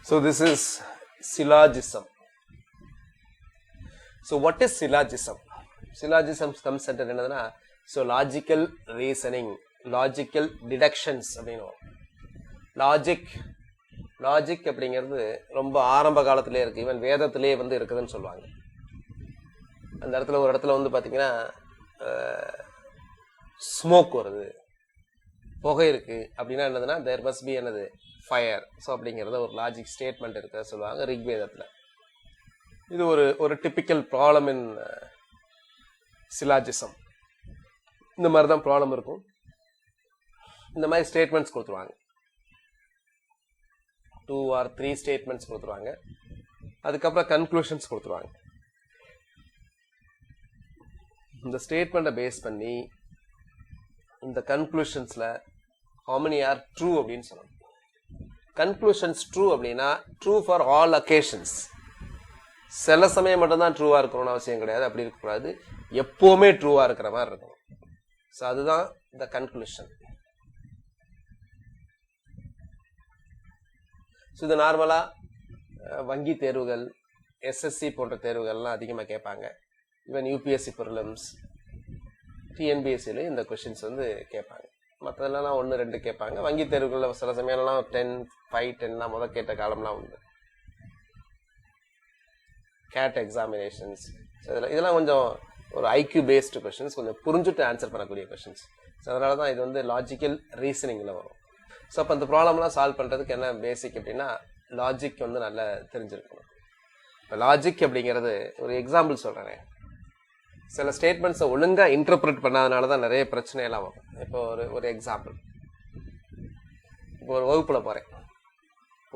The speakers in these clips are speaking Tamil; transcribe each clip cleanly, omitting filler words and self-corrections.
So this is syllogism. So what is syllogism? Syllogism comes under என்னதுன்னா so logical reasoning, logical deductions அப்படினோ. லாஜிக் அப்படிங்கிறது ரொம்ப ஆரம்ப காலத்திலே இருக்கு. ஈவன் வேதத்திலே வந்து இருக்குதுன்னு சொல்லுவாங்க. அந்த இடத்துல ஒரு இடத்துல வந்து பாத்தீங்கன்னா ஸ்மோக் வருது, புகை இருக்கு அப்படின்னா என்னதுன்னா there must be என்னது ஃபயர். ஸோ அப்படிங்கிறத ஒரு லாஜிக் ஸ்டேட்மெண்ட் இருக்கிறத சொல்லுவாங்க ரிக்வேதத்தில். இது ஒரு டிப்பிக்கல் ப்ராப்ளம் இன் சிலாஜிசம். இந்த மாதிரி தான் ப்ராப்ளம் இருக்கும். இந்த மாதிரி ஸ்டேட்மெண்ட்ஸ் கொடுத்துருவாங்க, 2 or 3 ஸ்டேட்மெண்ட்ஸ் கொடுத்துருவாங்க. அதுக்கப்புறம் கன்க்ளூஷன்ஸ் கொடுத்துருவாங்க. இந்த ஸ்டேட்மெண்ட்டை பேஸ் பண்ணி இந்த கன்க்ளூஷன்ஸ்ல how many are true அப்படின்னு சொல்லணும். கன்க்ளூஷன்ஸ் ட்ரூ அப்படின்னா ட்ரூ ஃபார் ஆல் அக்கேஷன்ஸ். சில சமயம் மட்டும்தான் ட்ரூவா இருக்கணும்னு அவசியம் கிடையாது. அப்படி இருக்கக்கூடாது, எப்பவுமே ட்ரூவா இருக்கிற மாதிரி இருக்கணும். ஸோ அதுதான் இந்த கன்க்ளூஷன். ஸோ இது நார்மலா வங்கி தேர்வுகள், எஸ்எஸ்சி போன்ற தேர்வுகள்லாம் அதிகமாக கேட்பாங்க. ஈவன் யூபிஎஸ்சி ப்ரிலிம்ஸ், டிஎன்பிஎஸ்சிலையும் இந்த கொஷின்ஸ் வந்து கேட்பாங்க. மற்றதெல்லாம் 1, 2 கேட்பாங்க. வங்கி தேர்வுகளில் சில சமயம்லாம் 10, 5, 10 முதல் கேட்ட காலம்லாம் உண்டு. கேட் எக்ஸாமினேஷன்ஸ் இதெல்லாம் கொஞ்சம் ஒரு ஐக்யூ பேஸ்டு கொஷின்ஸ், கொஞ்சம் புரிஞ்சுட்டு ஆன்சர் பண்ணக்கூடிய கொஷின்ஸ். ஸோ அதனால தான் இது வந்து லாஜிக்கல் ரீசனிங்கில் வரும். ஸோ அப்போ அந்த ப்ராப்ளம்லாம் சால்வ் பண்ணுறதுக்கு என்ன பேசிக் அப்படின்னா லாஜிக் வந்து நல்லா தெரிஞ்சிருக்கணும். இப்போ லாஜிக் அப்படிங்கிறது ஒரு எக்ஸாம்பிள் சொல்கிறேன். சில ஸ்டேட்மெண்ட்ஸை ஒழுங்காக இன்டர்பிரட் பண்ணாதனால தான் நிறைய பிரச்சனையெல்லாம் வரும். இப்போ ஒரு எக்ஸாம்பிள், இப்போ ஒரு வகுப்பில் போகிறேன்.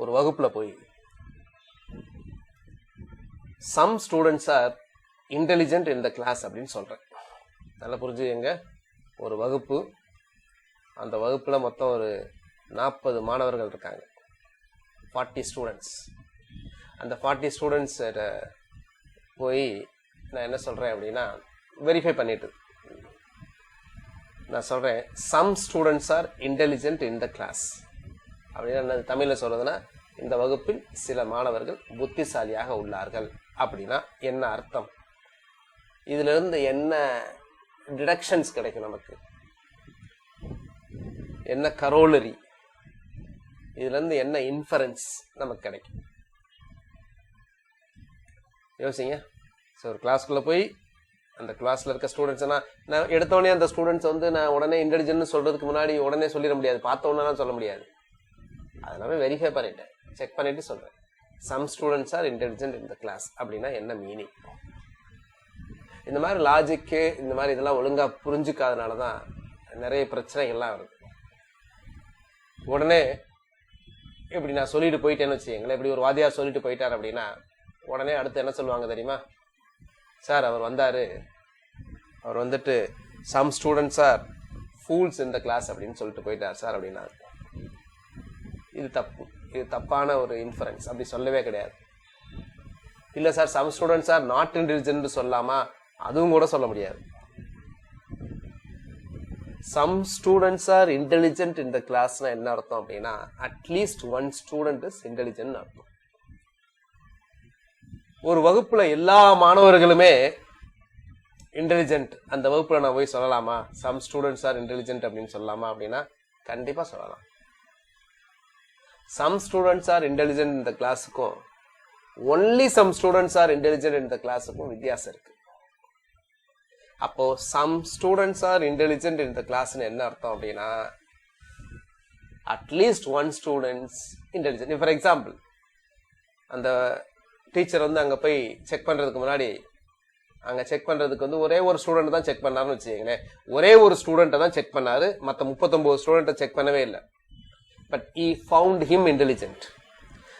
ஒரு வகுப்பில் போய் some students are intelligent in the class அப்படின்னு சொல்கிறேன். நல்லா புரிஞ்சுக்கங்க. ஒரு வகுப்பு, அந்த வகுப்பில் மொத்தம் ஒரு 40 மாணவர்கள் இருக்காங்க, 40 ஸ்டூடெண்ட்ஸ். அந்த 40 ஸ்டூடெண்ட்ஸ் போய் நான் என்ன சொல்கிறேன் அப்படின்னா வெரிஃபை பண்ணிட்டு நான் சொல்கிறேன் some students are intelligent in the class அப்படின்னா தமிழில் சொல்கிறதுனா இந்த வகுப்பில் சில மாணவர்கள் புத்திசாலியாக உள்ளார்கள் அப்படின்னா என்ன அர்த்தம்? இதிலிருந்து என்ன டிடக்ஷன்ஸ் கிடைக்கும் நமக்கு, என்ன கரோலரி, இதுலேருந்து என்ன இன்ஃபரன்ஸ் நமக்கு கிடைக்கும்? யோசிங்க. ஸோ ஒரு கிளாஸ்க்குள்ளே போய் அந்த கிளாஸில் இருக்க ஸ்டூடெண்ட்ஸ் நான் எடுத்தோடனே அந்த ஸ்டூடெண்ட்ஸ் வந்து நான் உடனே இன்டெலிஜென்ட்னு சொல்கிறதுக்கு முன்னாடி உடனே சொல்லிட முடியாது, பார்த்தோன்னே சொல்ல முடியாது. அதெல்லாமே வெரிஃபை பண்ணிட்டேன், செக் பண்ணிட்டு சொல்கிறேன் some students are intelligent in the class அப்படின்னா என்ன மீனிங்? இந்த மாதிரி லாஜிக்கு இந்த மாதிரி இதெல்லாம் ஒழுங்காக புரிஞ்சுக்காதனால தான் நிறைய பிரச்சனைகள்லாம் வருது. உடனே இப்படி நான் சொல்லிட்டு போயிட்டேன்னு வச்சுக்கங்களேன், இப்படி ஒரு வாத்தியார் சொல்லிட்டு போயிட்டார் அப்படின்னா உடனே அடுத்து என்ன சொல்லுவாங்க தெரியுமா? சார் அவர் வந்தார், அவர் வந்துட்டு some students are fools in the class அப்படின்னு சொல்லிட்டு போயிட்டார் சார் அப்படின்னா. இது தப்பு, இது தப்பான ஒரு இன்ஃபரன்ஸ். அப்படி சொல்லவே கிடையாது. இல்லை sir some students are not intelligent சொல்லலாமா? அதுவும் கூட சொல்ல முடியாது. Some students are intelligent in the கிளாஸ்னா என்ன அர்த்தம் அப்படின்னா அட்லீஸ்ட் 1 ஸ்டூடெண்ட் இஸ் இன்டெலிஜென்ட் அர்த்தம். ஒரு வகுப்புல எல்லா மாணவர்களுமே இன்டெலிஜென்ட், அந்த வகுப்புல நான் போய் சொல்லலாமா சம் ஸ்டூடெண்ட்ஸ் ஆர் இன்டெலிஜென்ட் அப்படின்னு சொல்லலாமா அப்படின்னா கண்டிப்பா சொல்லலாம். சம் ஸ்டூடெண்ட்ஸ் ஆர் இன்டெலிஜென்ட் இந்த கிளாஸுக்கும் only some students are intelligent இந்த கிளாஸுக்கும் வித்தியாசம் இருக்கு. அப்போ சம் ஸ்டூடெண்ட்ஸ் ஆர் இன்டெலிஜென்ட் இந்த கிளாஸ்னு என்ன அர்த்தம் அப்படின்னா at least 1 students intelligent. For example, அந்த டீச்சர் வந்து அங்கே போய் செக் பண்ணுறதுக்கு முன்னாடி அங்கே செக் பண்ணுறதுக்கு வந்து ஒரே ஒரு ஸ்டூடெண்ட் தான் செக் பண்ணாருன்னு வச்சுக்கோங்களேன். ஒரே ஒரு ஸ்டூடெண்ட்டை தான் செக் பண்ணாரு, மற்ற 39 ஸ்டூடெண்ட்டை செக் பண்ணவே இல்லை. But he found him intelligent.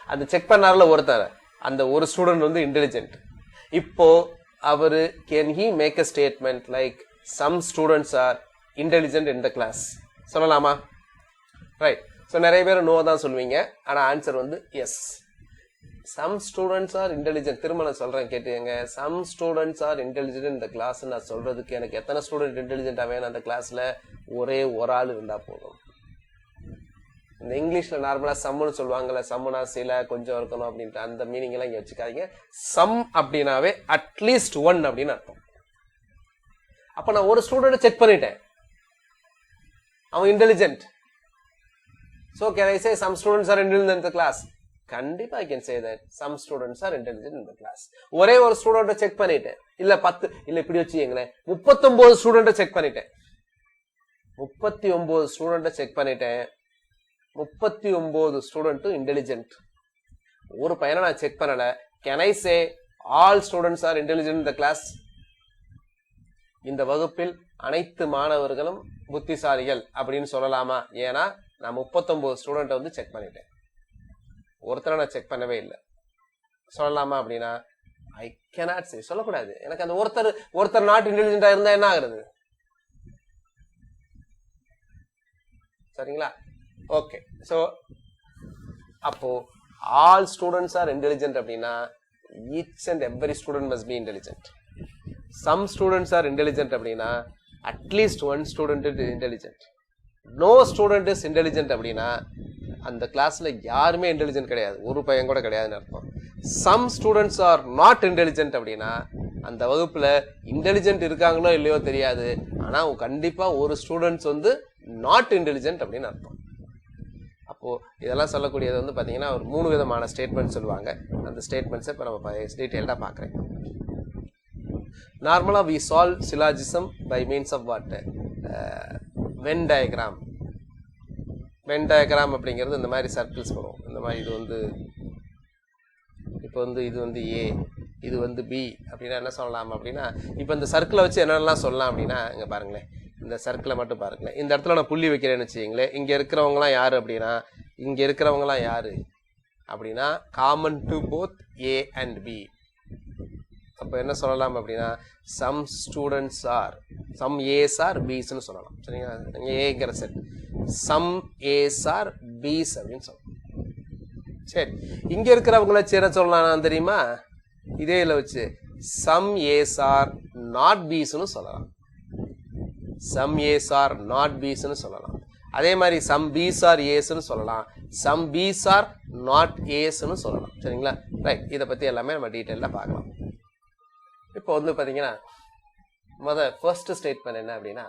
அந்த செக் பண்ணார்ல ஒருத்தர், அந்த ஒரு ஸ்டூடெண்ட் வந்து இன்டெலிஜென்ட். இப்போ அவரு can he make a statement like some students are intelligent in the class சொல்லலாமா? ரைட். ஸோ நிறைய பேர் நோ தான் சொல்லுவீங்க, ஆனால் ஆன்சர் வந்து yes. Some students are intelligent. திரும்ப நான் சொல்றேன் கேட்டுங்க. சம் ஸ்டூடெண்ட்ஸ் ஆர் இன்டெலிஜென்ட் இந்த கிளாஸ் நான் சொல்றதுக்கு எனக்கு எத்தனை ஸ்டூடெண்ட் இன்டெலிஜென்ட்டா வேணும்? அந்த கிளாஸ்ல ஒரே ஒரு ஆள் இருந்தா போதும். இந்த இங்கிலீஷ்ல நார்மலா சம்னு சொல்லுவாங்கல்ல, சம்முனா சில கொஞ்சம் இருக்கணும் அப்படின்ட்டு அந்த மீனிங் எல்லாம் இங்க வச்சுக்காதீங்க. சம் அப்படின்னாவே அட்லீஸ்ட் ஒன் அப்படின்னு அர்த்தம். அப்ப நான் ஒரு ஸ்டூடெண்ட் செக் பண்ணிட்டேன், அவன் intelligent. So can I say some students are intelligent in the class? கண்டிப்பா I can say that some students are intelligent in the class. ஒரே ஒரு ஸ்டூடெண்ட்டை செக் பண்ணிட்டேன், இல்ல 10 இல்ல இப்படி வச்சுக்கீங்களேன் 39 ஸ்டூடெண்ட்டை செக் பண்ணிட்டேன், 39 ஸ்டூடெண்ட்டை செக் பண்ணிட்டேன், 39 ஸ்டூடெண்ட்டும் இன்டெலிஜென்ட். ஒரு பையனை நான் செக் பண்ணல. Can I say all students are intelligent in the class? இந்த வகுப்பில் அனைத்து மாணவர்களும் புத்திசாலிகள் அப்படின்னு சொல்லலாமா? ஏன்னா நான் 39 ஸ்டூடெண்ட் வந்து செக் பண்ணிட்டேன், ஒருத்தரை நான் செக் பண்ணவே இல்லை. சொல்லலாமா அப்படின்னா ஐ கேனாட் சே, சொல்லக்கூடாது. எனக்கு அந்த ஒருத்தர் நாட் இன்டெலிஜென்டா இருந்தா என்ன ஆகுறது? சரிங்களா? ஓகே. ஸோ அப்போ ஆல் ஸ்டூடெண்ட்ஸ் ஆர் இன்டெலிஜென்ட் அப்படின்னா each and every student must be intelligent. Some students are intelligent அப்படின்னா at least one student is intelligent. No student is intelligent அப்படின்னா அந்த கிளாஸ்ல யாருமே இன்டெலிஜென்ட் கிடையாது, ஒரு பையன் கூட கிடையாதுன்னு அர்த்தம். Some students are not intelligent அப்படின்னா அந்த வகுப்புல இன்டெலிஜென்ட் இருக்காங்களோ இல்லையோ தெரியாது, ஆனா கண்டிப்பா ஒரு ஸ்டூடெண்ட்ஸ் வந்து நாட் இன்டெலிஜென்ட் அப்படின்னு அர்த்தம். அப்போ இதெல்லாம் சொல்லக்கூடியது வந்து பாத்தீங்கன்னா ஒரு 3 விதமான ஸ்டேட்மெண்ட் சொல்லுவாங்க. அந்த ஸ்டேட்மெண்ட்ஸை இப்போ நம்ம டீட்டெயில்டா பார்க்குறேன். நார்மலா we solve syllogism by means of what? Venn diagram. Venn diagram அப்படிங்கிறது இந்த மாதிரி சர்க்கிள்ஸ் வரும். இந்த மாதிரி இது வந்து இப்போ வந்து இது வந்து ஏ, இது வந்து பி அப்படின்னா என்ன சொல்லலாம் அப்படின்னா, இப்போ இந்த சர்க்கிளை வச்சு என்னென்னலாம் சொல்லலாம் அப்படின்னா, இங்கே பாருங்களேன், இந்த சர்க்கிளை மட்டும் பாருங்களேன். இந்த இடத்துல நான் புள்ளி வைக்கிறேன்னு வச்சுக்கிங்களேன். இங்கே இருக்கிறவங்களாம் யார் அப்படின்னா, இங்கே இருக்கிறவங்களாம் யார் அப்படின்னா common to both A and B. அப்போ என்ன சொல்லலாம் அப்படின்னா some students are, some ace are பீஸ்ன்னு சொல்லலாம். சரிங்களா? ஏங்கிற set some ace are piece அப்படின்னு சொல்லலாம். சரி, இங்க இருக்கிறவங்கள சேர சொல்லலாம் தெரியுமா? இதே இதில் வச்சு சம் ஏஸ் ஆர் நாட் பீஸ்ன்னு சொல்லலாம். சம் ஏஸ் ஆர் நாட் பீஸ்ன்னு சொல்லலாம். அதே மாதிரி சம் பீஸ் ஆர் ஏஸ்ன்னு சொல்லலாம், சம் பீஸ் ஆர் நாட் ஏஸ்ன்னு சொல்லலாம். சரிங்களா? ரைட், இதை பத்தி எல்லாமே நம்ம டீட்டெயிலாக பார்க்கலாம். இப்போ வந்து பாத்தீங்கன்னா ஃபர்ஸ்ட் ஸ்டேட்மெண்ட் என்ன அப்படின்னா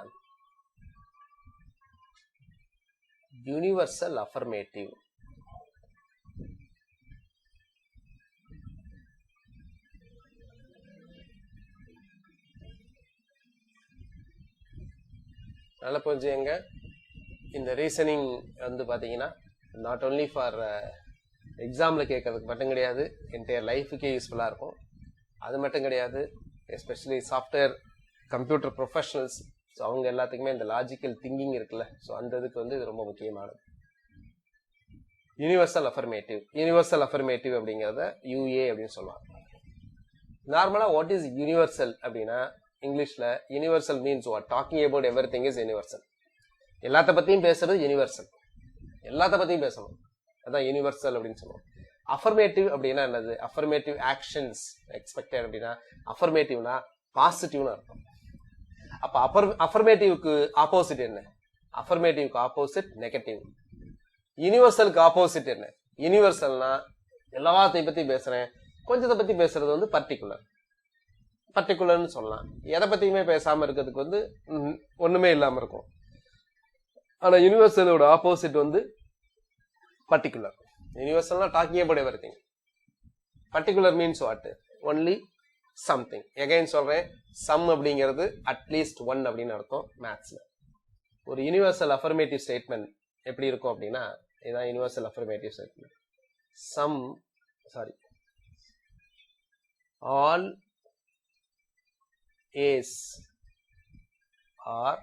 யூனிவர்சல் அஃபர்மேட்டிவ். நல்லா புரிஞ்சுங்க. இந்த ரீசனிங் வந்து பாத்தீங்கன்னா நாட் ஓன்லி ஃபார் எக்ஸாம்ல கேட்கறதுக்கு மட்டும் கிடையாது, என்டையர் லைஃபுக்கே யூஸ்ஃபுல்லா இருக்கும். அது மட்டும் கிடையாது, especially software computer professionals, so அவங்க எல்லாத்துக்குமே இந்த லாஜிக்கல் திங்கிங் இருக்குல்ல, ஸோ அந்த இதுக்கு வந்து இது ரொம்ப முக்கியமானது. Universal affirmative. யூனிவர்சல் அஃபர்மேட்டிவ் அப்படிங்கிறத யூஏ அப்படின்னு சொல்லுவாங்க. நார்மலா வாட் இஸ் யூனிவர்சல் அப்படின்னா இங்கிலீஷ்ல universal means what? Docking about everything is universal. எல்லாத்த பத்தியும் பேசுறது யூனிவர்சல், எல்லாத்த பத்தியும் பேசணும், அதான் யூனிவர்சல் அப்படின்னு சொல்லுவோம். அஃபர்மேட்டிவ் அப்படின்னா என்னது? அஃபர்மேட்டிவ் ஆக்ஷன்ஸ் எக்ஸ்பெக்டட் அப்படின்னா அஃபர்மேட்டிவ்னா பாசிட்டிவ்னு அர்த்தம். அப்ப அஃபர்மேட்டிவ்க்கு ஆப்போசிட் என்ன? அஃபர்மேட்டிவ்க்கு ஆப்போசிட் நெகட்டிவ். யூனிவர்சலுக்கு ஆப்போசிட் என்ன? யூனிவர்சல்னா எல்லாத்தையும் பத்தி பேசுறேன், கொஞ்சத்தை பத்தி பேசுறது வந்து பர்டிகுலர். பர்டிகுலர்னு சொல்லலாம். எதை பத்தியுமே பேசாம இருக்கிறதுக்கு வந்து ஒண்ணுமே இல்லாம இருக்கும். ஆனா யூனிவர்சலோட ஆப்போசிட் வந்து பர்டிகுலர். யூனிவர்சல்னா talking about everything. Particular means what? Only something. Again சொல்றேன், சம் அப்படிங்கிறது அட்லீஸ்ட் ஒன் அப்படின்னு அர்த்தம் மேத்ஸ்ல. ஒரு யூனிவர்சல் அஃபர்மேட்டிவ் ஸ்டேட்மெண்ட் எப்படி இருக்கும் அப்படின்னா இதுதான் universal affirmative statement. Some sorry all ace are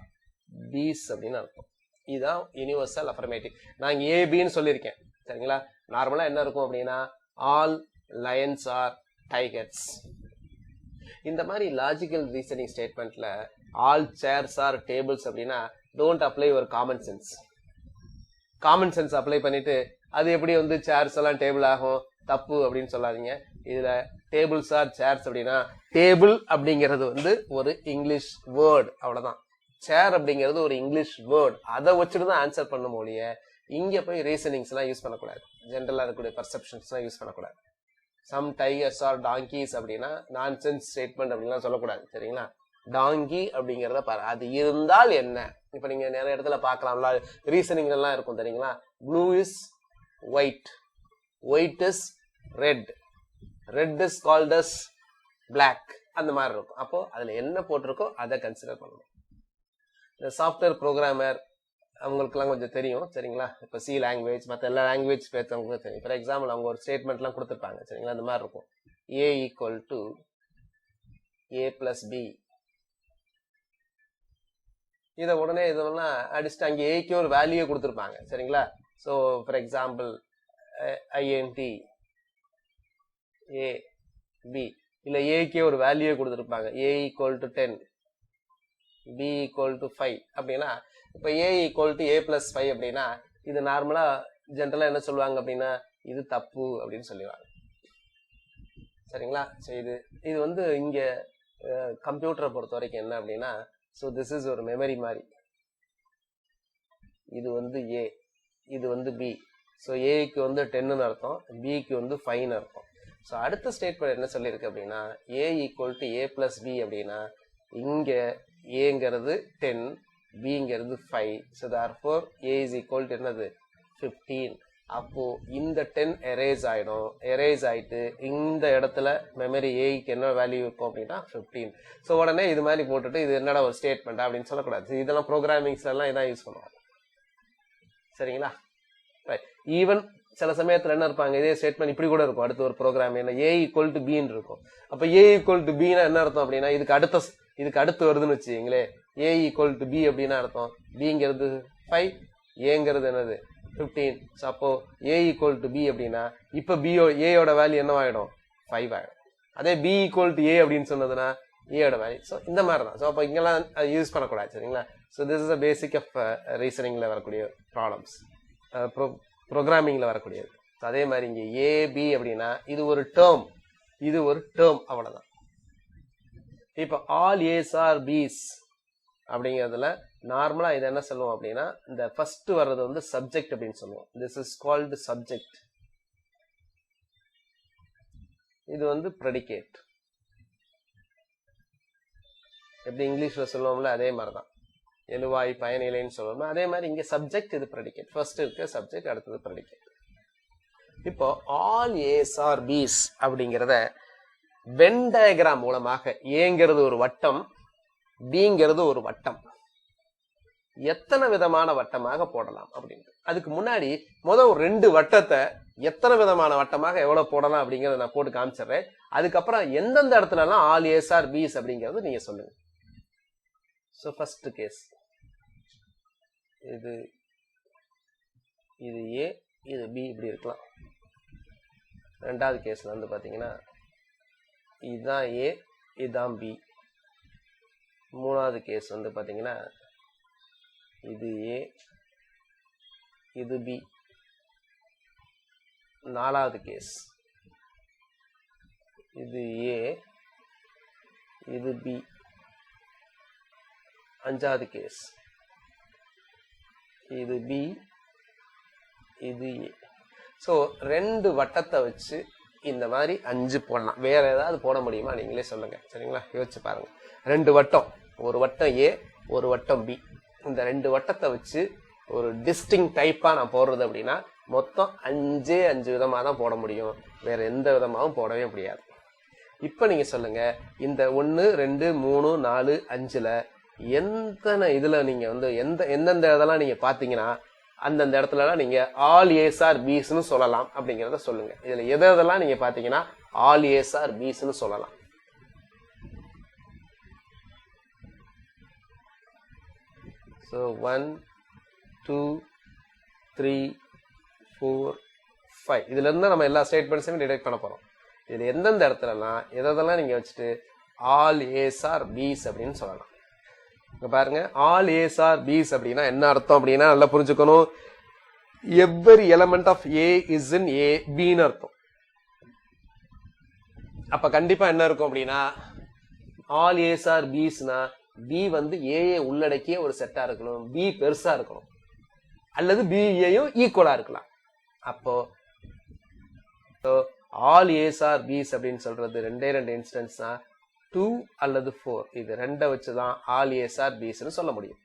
piece அப்படின்னு அர்த்தம். இதுதான் யூனிவர்சல் அஃபர்மேட்டிவ். நான் இங்க ஏபின்னு சொல்லியிருக்கேன். சரிங்களா? நார்மலா என்ன இருக்கும் அப்படின்னா ஆல் லயன்ஸ் ஆர் டைகர்ஸ். இந்த மாதிரி லாஜிக்கல் ரீசனிங் ஸ்டேட்மெண்ட்ல ஆல் சேர்ஸ் ஆர் டேபிள்ஸ் அப்படின்னா don't apply your common sense. Common sense apply பண்ணிட்டு அது எப்படி வந்து சேர்ஸ் எல்லாம் டேபிள் ஆகும், தப்பு அப்படின்னு சொல்லாதீங்க. இதுல டேபிள்ஸ் ஆர் சேர்ஸ் அப்படின்னா டேபிள் அப்படிங்கிறது வந்து ஒரு இங்கிலீஷ் வேர்டு, அவ்வளவுதான். சேர் அப்படிங்கிறது ஒரு இங்கிலீஷ் வேர்டு, அதை வச்சுட்டு தான் ஆன்சர் பண்ண முடிய இங்க போய் ரீசனிங்ஸ்லாம் யூஸ் பண்ணக்கூடாது, ஜென்ரலா இருக்கக்கூடிய பர்செப்ஷன்ஸ்லாம் யூஸ் பண்ணக்கூடாது. சம் டைகர்ஸ் ஆர் டாங்கீஸ் அப்படின்னா நான்சென்ஸ் ஸ்டேட்மெண்ட் அப்படின்லாம் சொல்லக்கூடாது, சரிங்களா? டாங்கி அப்படிங்கிறத பாரு, அது இருந்தால் என்ன? இப்ப நீங்க நிறைய இடத்துல பார்க்கலாம்ல, ரீசனிங் எல்லாம் இருக்கும் தெரியுங்களா? Blue is white, white is red, red is called as black, அந்த மாதிரி இருக்கும். அப்போ அதுல என்ன போட்டிருக்கோ அதை கன்சிடர் பண்ணணும். இந்த சாஃப்ட்வேர் ப்ரோக்ராமர் அவங்களுக்குலாம் கொஞ்சம் தெரியும், சரிங்களா? இப்போ சி லாங்குவேஜ் மற்ற எல்லா லாங்குவேஜ் பேசுறவங்களுக்கும் தெரியும். ஃபார் எக்ஸாம்பிள் அவங்க ஒரு ஸ்டேட்மெண்ட்லாம் கொடுத்துருப்பாங்க, சரிங்களா? அந்த மாதிரி இருக்கும். A equal to A plus B. இதை உடனே இதெல்லாம் அடிச்சுட்டு அங்கே ஏக்கு ஒரு வேல்யூ கொடுத்துருப்பாங்க, சரிங்களா? So for example INT A B, இல்லை ஏக்கே ஒரு வேல்யூ கொடுத்துருப்பாங்க, A equal to 10, B equal to 5 அப்படின்னா, இப்போ A equal to A plus 5 அப்படின்னா இது நார்மலா ஜென்ரலா என்ன சொல்லுவாங்க அப்படின்னா இது தப்பு அப்படின்னு சொல்லுவாங்க, சரிங்களா? ஸோ இது வந்து இங்க கம்ப்யூட்டரை பொறுத்த வரைக்கும் என்ன அப்படின்னா, ஸோ திஸ் இஸ் ஒரு மெமரி மாதிரி. இது வந்து ஏ, இது வந்து பி. ஸோ ஏக்கு வந்து 10ன்னு அர்த்தம், பிக்கு வந்து 5ன்னு அர்த்தம். ஸோ அடுத்த ஸ்டேட்மெண்ட் என்ன சொல்லியிருக்கு அப்படின்னா, A equal to A plus B அப்படின்னா இங்க ஏங்கிறது 10, பிங்கிறது 5. So therefore A is equal to என்னது 15. அப்போ இந்த 10 எரேஸ் ஆயிடும். எரேஸ் ஆயிட்டு இந்த இடத்துல மெமரி ஏக்கு என்ன வேல்யூ இருக்கும் அப்படின்னா 15. ஸோ உடனே இது மாதிரி போட்டுட்டு இது என்னடா ஒரு ஸ்டேட்மெண்ட் அப்படின்னு சொல்லக்கூடாது. இதெல்லாம் ப்ரோக்ராமிங்ஸ்ல எல்லாம் இதான் யூஸ் பண்ணுவாங்க, சரிங்களா? ஈவன் சில சமயத்துல என்ன இருப்பாங்க, இதே ஸ்டேட்மெண்ட் இப்படி கூட இருக்கும். அடுத்த ஒரு ப்ரோக்ராம் என்ன ஏ ஈக்குவல் டு பின்னு இருக்கும். அப்ப ஏ ஈக்குவல் டு பின்னா என்ன அர்த்தம் அப்படின்னா இதுக்கு அடுத்து வருதுன்னு வச்சுங்களே, ஏ ஈக்குவல் டு பி அப்படின்னா அர்த்தம் பிங்கிறது 5, ஏங்கிறது என்னது 15. ஸோ அப்போ ஏ ஈக்குவல் டு பி அப்படின்னா இப்ப ஏயோட வேல்யூ என்னவாயிடும் 5 ஆயிடும். அதே பி ஈக்குவல் டு ஏ அப்படின்னு சொன்னதுன்னா ஏயோட வேல்யூ. ஸோ இந்த மாதிரி தான். ஸோ அப்போ இங்கெல்லாம் யூஸ் பண்ணக்கூடாது, சரிங்களா? So this is a basic of ரீசனிங்ல வரக்கூடிய ப்ராப்ளம்ஸ், ப்ரோக்ராமிங்ல வரக்கூடியது. அதே மாதிரி இங்க ஏபி அப்படின்னா இது ஒரு டேர்ம், இது ஒரு டேர்ம், அவ்வளவுதான். இப்ப ஆல் ஏஸ் ஆர் பீஸ் அப்படிங்கிறதுல நார்மலா இது என்ன சொல்லுவோம் அப்படின்னா, இந்த ஃபர்ஸ்ட் வர்றது வந்து சப்ஜெக்ட் அப்படின்னு சொல்லுவோம். This is called subject. இது வந்து ப்ரெடிகேட். எப்படி இங்கிலீஷ்ல சொல்லுவோம்ல அதே மாதிரிதான், எழுவாய் பயனிலைன்னு சொல்லுவோம். அதே மாதிரி இங்க சப்ஜெக்ட், இது ப்ரெடிகேட். ஃபர்ஸ்ட் இருக்க சப்ஜெக்ட், அடுத்தது ப்ரெடிகேட். இப்போ ஆல் ஏஸ் ஆர் பீஸ் அப்படிங்கிறத வென் டயக்ராம் மூலமாக, ஏங்கிறது ஒரு வட்டம், பிங்கிறது ஒரு வட்டம், எத்தனை விதமான வட்டமாக போடலாம் அப்படின்ட்டு. அதுக்கு முன்னாடி முதல் 2 வட்டத்தை எத்தனை விதமான வட்டமாக எவ்வளவு போடலாம் அப்படிங்கறத நான் போட்டு காமிச்சிடுறேன். அதுக்கப்புறம் எந்தெந்த இடத்துல எல்லாம் ஆல் ஏஸ் ஆர் பீஸ் அப்படிங்கறது நீங்க சொல்லுங்க. ஸோ ஃபர்ஸ்ட் கேஸ் இது ஏ, இது பி இப்படி இருக்கலாம். ரெண்டாவது கேஸ்ல வந்து பாத்தீங்கன்னா இதுதான் ஏ, இதுதான் பி. மூணாவது கேஸ் வந்து பாத்தீங்கன்னா இது ஏ, இது பி. நாலாவது கேஸ் இது ஏ, இது பி. அஞ்சாவது கேஸ் இது பி, இது ஏ. ஸோ 2 வட்டத்தை வச்சு இந்த மாதிரி 5 போடலாம். வேற ஏதாவது போட முடியுமா நீங்களே சொல்லுங்க, சரிங்களா? யோசிச்சு பாருங்க. 2 வட்டம், ஒரு வட்டம் ஏ, ஒரு வட்டம் பி. இந்த 2 வட்டத்தை வச்சு ஒரு டிஸ்டிங் டைப்பா நான் போடுறது அப்படின்னா மொத்தம் 5 விதமா தான் போட முடியும், வேற எந்த விதமாவும் போடவே முடியாது. இப்ப நீங்க சொல்லுங்க, இந்த 1 2 3 4 5ல எத்தனை இதுல நீங்க வந்து எந்தெந்த இதெல்லாம் நீங்க பாத்தீங்கன்னா அந்தந்த இடத்துலலாம் நீங்க ஆல் ஏஸ் ஆர் பீஸ்னு சொல்லலாம் அப்படிங்கிறத சொல்லுங்க. இதுல எதெல்லாம் நீங்க பாத்தீங்கன்னா ஆல் ஏஸ் ஆர் பீஸ்னு சொல்லலாம். ஸோ 1 2 3 4 5 இதுல இருந்து நம்ம எல்லா ஸ்டேட்மெண்ட்ஸுமே டிடெக்ட் பண்ண போறோம். இதுல எந்தெந்த இடத்துலலாம் எதெல்லாம் நீங்க வச்சுட்டு ஆல் ஏஸ் ஆர் பீஸ் அப்படின்னு சொல்லலாம். இங்க பாருங்க, ஆல் ஏஸ் ஆர் பீஸ் அப்படின்னா என்ன அர்த்தம் அப்படின்னா நல்லா புரிஞ்சுக்கணும். Every element of A is in A பின்னு அர்த்தம். அப்ப கண்டிப்பா என்ன இருக்கும் அப்படின்னா ஆல் ஏஸ் ஆர் பீஸ்னா பி வந்து ஏ உள்ளடக்கிய ஒரு செட்டா இருக்கணும், பி பெருசா இருக்கணும். அல்லது பிஏயும் ஈக்குவலா இருக்கலாம். அப்போ ஆல் ஏஸ் ஆர் பிஸ் அப்படின்னு சொல்றது ரெண்டே இன்ஸ்டன்ஸ் தான், 2 அல்லது 4. இது ரெண்டை வச்சுதான் ஆல் ஏஸ் ஆர் பிஸ்ன்னு சொல்ல முடியும்.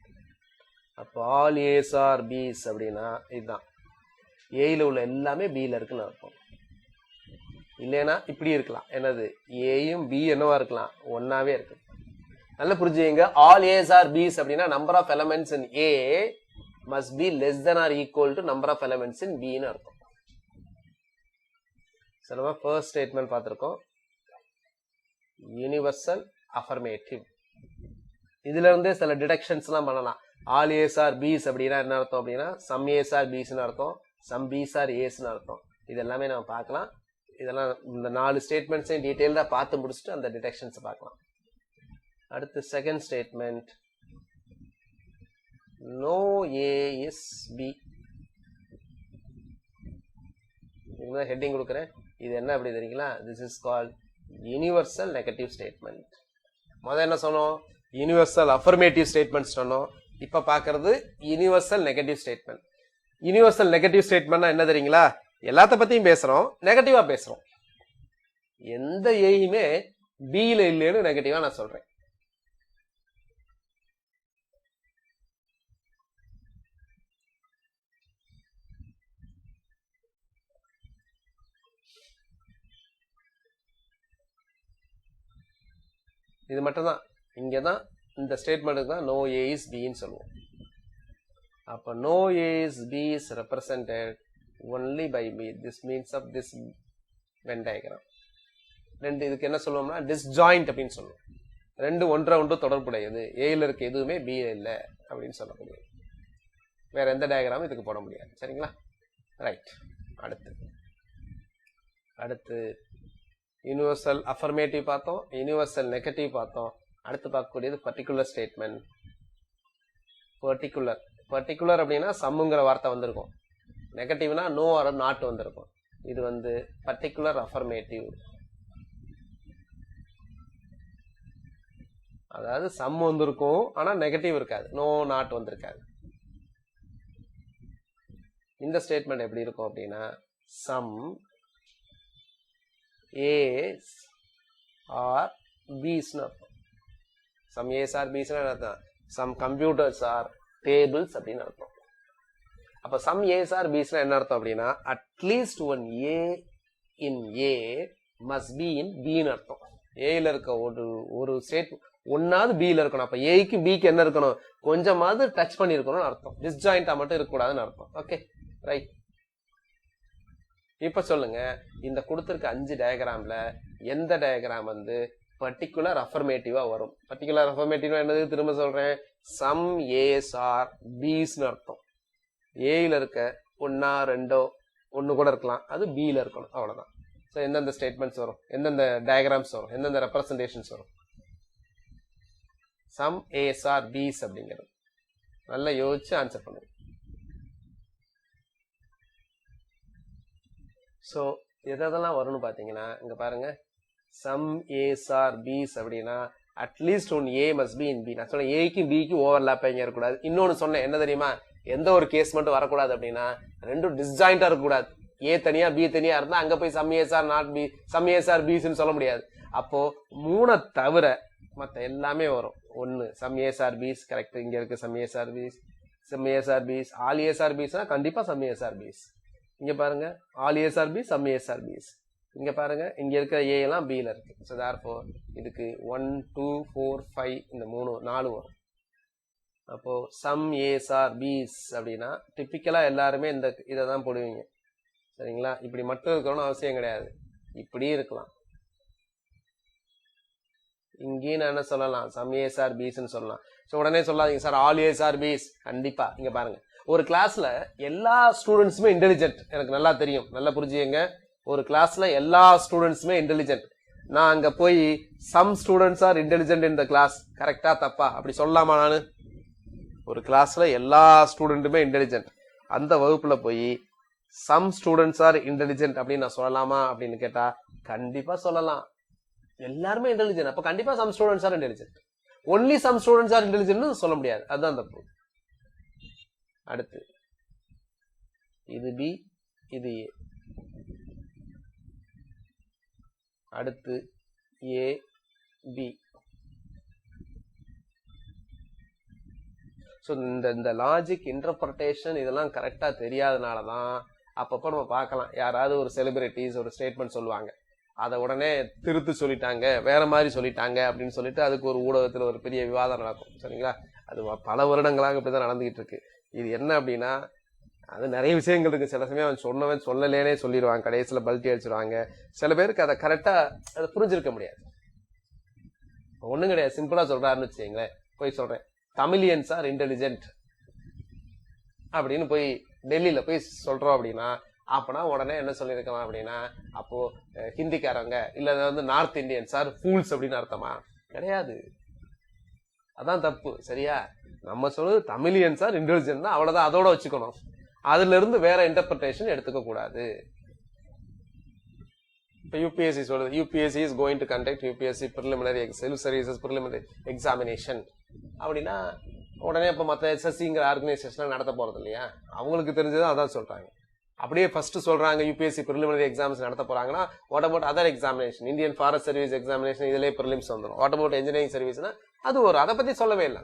அப்போ ஆல் ஏஸ் ஆர் பிஸ் அப்படின்னா இதுதான், ஏல உள்ள எல்லாமே பில இருக்குன்னு அர்த்தம். இல்லைன்னா இப்படி இருக்கலாம், என்னது ஏயும் பி என்னவா இருக்கலாம், ஒன்னாவே இருக்கு. நல்லா புரிஞ்சுங்க. ஆல் ஏஸ் ஆர் பிஸ் அப்படின்னா number of elements in A must be less than or equal to number of elements in B ன்னு அர்த்தம். நம்ம ஃபர்ஸ்ட் ஸ்டேட்மெண்ட் பார்த்திருக்கோம், யூனிவர்சல் அஃபர்மேட்டிவ். இதுல இருந்தே சில டிடக்ஷன்ஸ்லாம் பண்ணலாம். ஆல் ஏஸ் ஆர் பிஸ் அப்படின்னா என்ன அர்த்தம் அப்படின்னா சம் ஏஸ் ஆர் பிஸ்ன்னு அர்த்தம், சம் பிஸ் ஆர் ஏஸ்ன்னு அர்த்தம். இது எல்லாமே நம்ம பார்க்கலாம். இதெல்லாம் இந்த 4 ஸ்டேட்மெண்ட்ஸையும் டீட்டெயில்டா பார்த்து முடிச்சுட்டு அந்த டிடக்ஷன்ஸை பார்க்கலாம். அடுத்து second statement, no A is B. இதுதான் ஹெட்டிங் கொடுக்குறேன். இது என்ன அப்படி தெரியுங்களா, this is called universal negative statement. முதல்ல என்ன சொன்னோம், யூனிவர்சல் அஃபர்மேட்டிவ் ஸ்டேட்மெண்ட் சொன்னோம். இப்ப பார்க்கிறது universal negative statement. Universal negative ஸ்டேட்மெண்ட்னா என்ன தெரியுங்களா, எல்லாத்த பத்தியும் பேசுறோம், நெகட்டிவா பேசுறோம். எந்த ஏயுமே பில இல்லைன்னு நெகட்டிவா நான் சொல்றேன். இது மட்டும்தான், இங்கதான் இந்த ஸ்டேட்மெண்ட்டுக்கு தான் நோ ஏ இஸ் பின்னு சொல்லுவோம். அப்ப no A is B is represented only by B. This means of this Venn diagram. ரெண்டு இதுக்கு என்ன சொல்லுவோம்னா டிஸ்ஜாயிண்ட் அப்படின்னு சொல்லுவோம். ரெண்டு ஒன்று தொடர்புடையது, ஏல இருக்க எதுவுமே பி இல்ல அப்படின்னு சொல்லக்கூடியது. வேற எந்த டயக்ராமும் இதுக்கு போட முடியாது. சரிங்களா, ரைட். அடுத்து யூனிவர்சல் அஃபர்மேட்டிவ் பார்த்தோம், யூனிவர்சல் நெகட்டிவ் பார்த்தோம். அடுத்து பார்க்கக்கூடியது பர்டிகுலர் ஸ்டேட்மெண்ட். பர்டிகுலர் அப்படின்னா சம்முங்கிற வார்த்தை வந்திருக்கும், நெகட்டிவ்னா நோ ஆர் நாட் வந்திருக்கும். இது வந்து பர்டிகுலர் அஃபர்மேட்டிவ், அதாவது சம் வந்திருக்கும் ஆனா நெகட்டிவ் இருக்காது, நோ நாட் வந்திருக்காது. இந்த ஸ்டேட்மெண்ட் எப்படி இருக்கும் அப்படின்னா சம் ஏஸ் ஆர் பிஸ்னு அர்த்தம். சம் ஏஸ் ஆர் பிஸ்னு அர்த்தம், சம் கம்ப்யூட்டர்ஸ் ஆர் டேபிள்ஸ் அப்படின்னு அர்த்தம். அப்ப சம் ஏஸ் ஆர் பிஸ்னா என்ன அர்த்தம் அப்படின்னா at least one A in A must be in பின்னு அர்த்தம். ஏல இருக்க ஒரு ஸ்டேட் ஒன்னாவது பில இருக்கணும். அப்ப ஏக்கு பிக்கு என்ன இருக்கணும், கொஞ்சமாவது டச் பண்ணி இருக்கணும்னு அர்த்தம், டிஸ்ஜாயிண்டா மட்டும் இருக்கக்கூடாதுன்னு அர்த்தம். Okay, right. இப்ப சொல்லுங்க, இந்த கொடுத்திருக்க 5 டயக்ராம்ல எந்த டயக்ராம் வந்து பர்டிகுலர் அஃபர்மேட்டிவா வரும்? பர்டிகுலர் அஃபர்மேட்டிவா என்னது, திரும்ப சொல்றேன், சம் ஏஸ் ஆர் பிஸ்னு அர்த்தம். ஏல இருக்க ஒன்னா ரெண்டோ ஒன்னு கூட இருக்கலாம், அது பில இருக்கணும், அவ்வளவுதான். ஸோ எந்தெந்த ஸ்டேட்மெண்ட்ஸ் வரும், எந்தெந்த டயக்ராம்ஸ் வரும், எந்தெந்த ரெப்ரசன்டேஷன்ஸ் வரும், சம் ஏஸ் ஆர் பிஸ் அப்படிங்கிறது. நல்லா யோசிச்சு ஆன்சர் பண்ணுங்க. ஸோ எதெல்லாம் வரும்னு பாத்தீங்கன்னா இங்க பாருங்க, சம் ஏஸ் ஆர் பிஸ் அப்படின்னா at least one A must be in B. நான் சொன்னேன் ஏக்கும் பிக்கும் ஓவர்லாப்பிங் இருக்கக்கூடாது. இன்னொன்னு சொன்னேன் என்ன தெரியுமா, எந்த ஒரு கேஸ் மட்டும் வரக்கூடாது அப்படின்னா ரெண்டும் டிஸ்ஜாயிண்டா இருக்கக்கூடாது. ஏ தனியா பி தனியா இருந்தா அங்க போய் some ace are not B, some ace are பிஸ்ன்னு சொல்ல முடியாது. அப்போ 3 தவிர மற்ற எல்லாமே வரும். ஒன்னு some ace are B's correct, இங்க இருக்கு some ace are B's, some ace are B's, all ace are பிஸ்னா கண்டிப்பா சம் ஏஸ் ஆர் பிஸ். இங்க பாருங்க all ace are B's, some ace are B's. இங்க பாருங்க இங்க இருக்கிற ஏ எல்லாம் பில இருக்கு. ஸோ therefore இதுக்கு 1 2 4 5 இந்த 4 வரும். அப்போ சம் ஏஸ் ஆர் பிஸ் அப்படின்னா டிப்பிக்கலா எல்லாருமே இந்த இதை தான் போடுவீங்க. சரிங்களா, இப்படி மட்டும் இருக்கணும்னு அவசியம் கிடையாது, இப்படி இருக்கலாம். இங்கேயும் நான் என்ன சொல்லலாம், சம் ஏஸ் ஆர் பிஸ்ன்னு சொல்லலாம். ஸோ உடனே சொல்லாதீங்க சார் ஆல் ஏஸ் ஆர் பிஸ். கண்டிப்பா இங்க பாருங்க, ஒரு கிளாஸ்ல எல்லா ஸ்டூடெண்ட்ஸுமே இன்டெலிஜென்ட், எனக்கு நல்லா தெரியும், நல்லா புரிஞ்சுங்க. ஒரு கிளாஸ்ல எல்லா ஸ்டூடெண்ட்ஸுமே இன்டெலிஜென்ட். நான் அங்க போய் some students are intelligent in the class, கரெக்டா தப்பா அப்படி சொல்லலாமா? நானு ஒரு கிளாஸ்ல எல்லா ஸ்டூடெண்ட்டுமே இன்டெலிஜென்ட், அந்த வகுப்புல போய் சம் ஸ்டூடெண்ட்ஸ் ஆர் இன்டெலிஜென்ட் அப்படின்னு நான் சொல்லலாமா அப்படின்னு கேட்டா கண்டிப்பா சொல்லலாம். எல்லாருமே இன்டெலிஜென்ட், அப்ப கண்டிப்பா some students are intelligent. Only some students are intelligent சொல்ல முடியாது, அதுதான் தப்பு. அடுத்து இது பி, இது ஏ. அடுத்து ஏ பி. ஸோ இந்த லாஜிக் இன்டர்பிரட்டேஷன் இதெல்லாம் கரெக்டா தெரியாதனால தான் அப்பப்போ நம்ம பார்க்கலாம், யாராவது ஒரு செலிபிரிட்டிஸ் ஒரு ஸ்டேட்மெண்ட் சொல்லுவாங்க, அதை உடனே திருத்து சொல்லிட்டாங்க, வேற மாதிரி சொல்லிட்டாங்க அப்படின்னு சொல்லிட்டு அதுக்கு ஒரு ஊடகத்தில் ஒரு பெரிய விவாதம் நடக்கும். சரிங்களா? அது பல வருடங்களாக இப்படிதான் நடந்துகிட்டு இருக்கு. இது என்ன அப்படின்னா, அது நிறைய விஷயங்கள் இருக்கு. சில சமயம் அவன் சொன்னவன் சொல்லலேனே சொல்லிடுவாங்க, கடைசியில் பல்ட்டி அடிச்சிருவாங்க. சில பேருக்கு அதை கரெக்டா அதை புரிஞ்சிருக்க முடியாது. ஒண்ணும் கிடையாது, சிம்பிளா சொல்றாருன்னு வச்சுங்களேன். போய் சொல்றேன், தமிழியன்ஸ் ஆர் இன்டெலிஜென்ட் அப்படின்னு போய் டெல்லியில போய் சொல்றோம் அப்படின்னா, அப்பனா உடனே என்ன சொல்லியிருக்கலாம் அப்படின்னா, அப்போ ஹிந்திக்காரங்க இல்ல நார்த் இந்தியன்ஸ் ஆர் ஃபூல்ஸ் அப்படின்னு அர்த்தமா? கிடையாது. அதான் தப்பு. சரியா? நம்ம சொல்றது தமிழியன்ஸ் ஆர் இன்டெலிஜென்ட், அவ்வளவுதான், அதோட வச்சுக்கணும். அதுல இருந்து வேற இன்டர்பிரேஷன் எடுத்துக்க கூடாது. இப்போ யூபிஎஸ்சி சொல்றது, UPSC is going to conduct UPSC preliminary self services preliminary examination அப்படின்னா உடனே இப்போ மற்ற எஸ்எஸ்சிங்கிற ஆர்கனைசேஷன் நடத்த போறது இல்லையா? அவங்களுக்கு தெரிஞ்சதான் அதான் சொல்றாங்க. அப்படியே ஃபர்ஸ்ட் சொல்றாங்க யூபிஎஸ்சி ப்ரிலிமினரி எக்ஸாம்ஸ் நடத்த போறாங்கன்னா, what about other examination, Indian forest service examination, இதுலேயே ப்ரிலிம்ஸ் வந்துடும். வாட் அபவுட் இன்ஜினியரிங் சர்வீஸ்னா அது ஒரு, அதை பத்தி சொல்லவே இல்லை.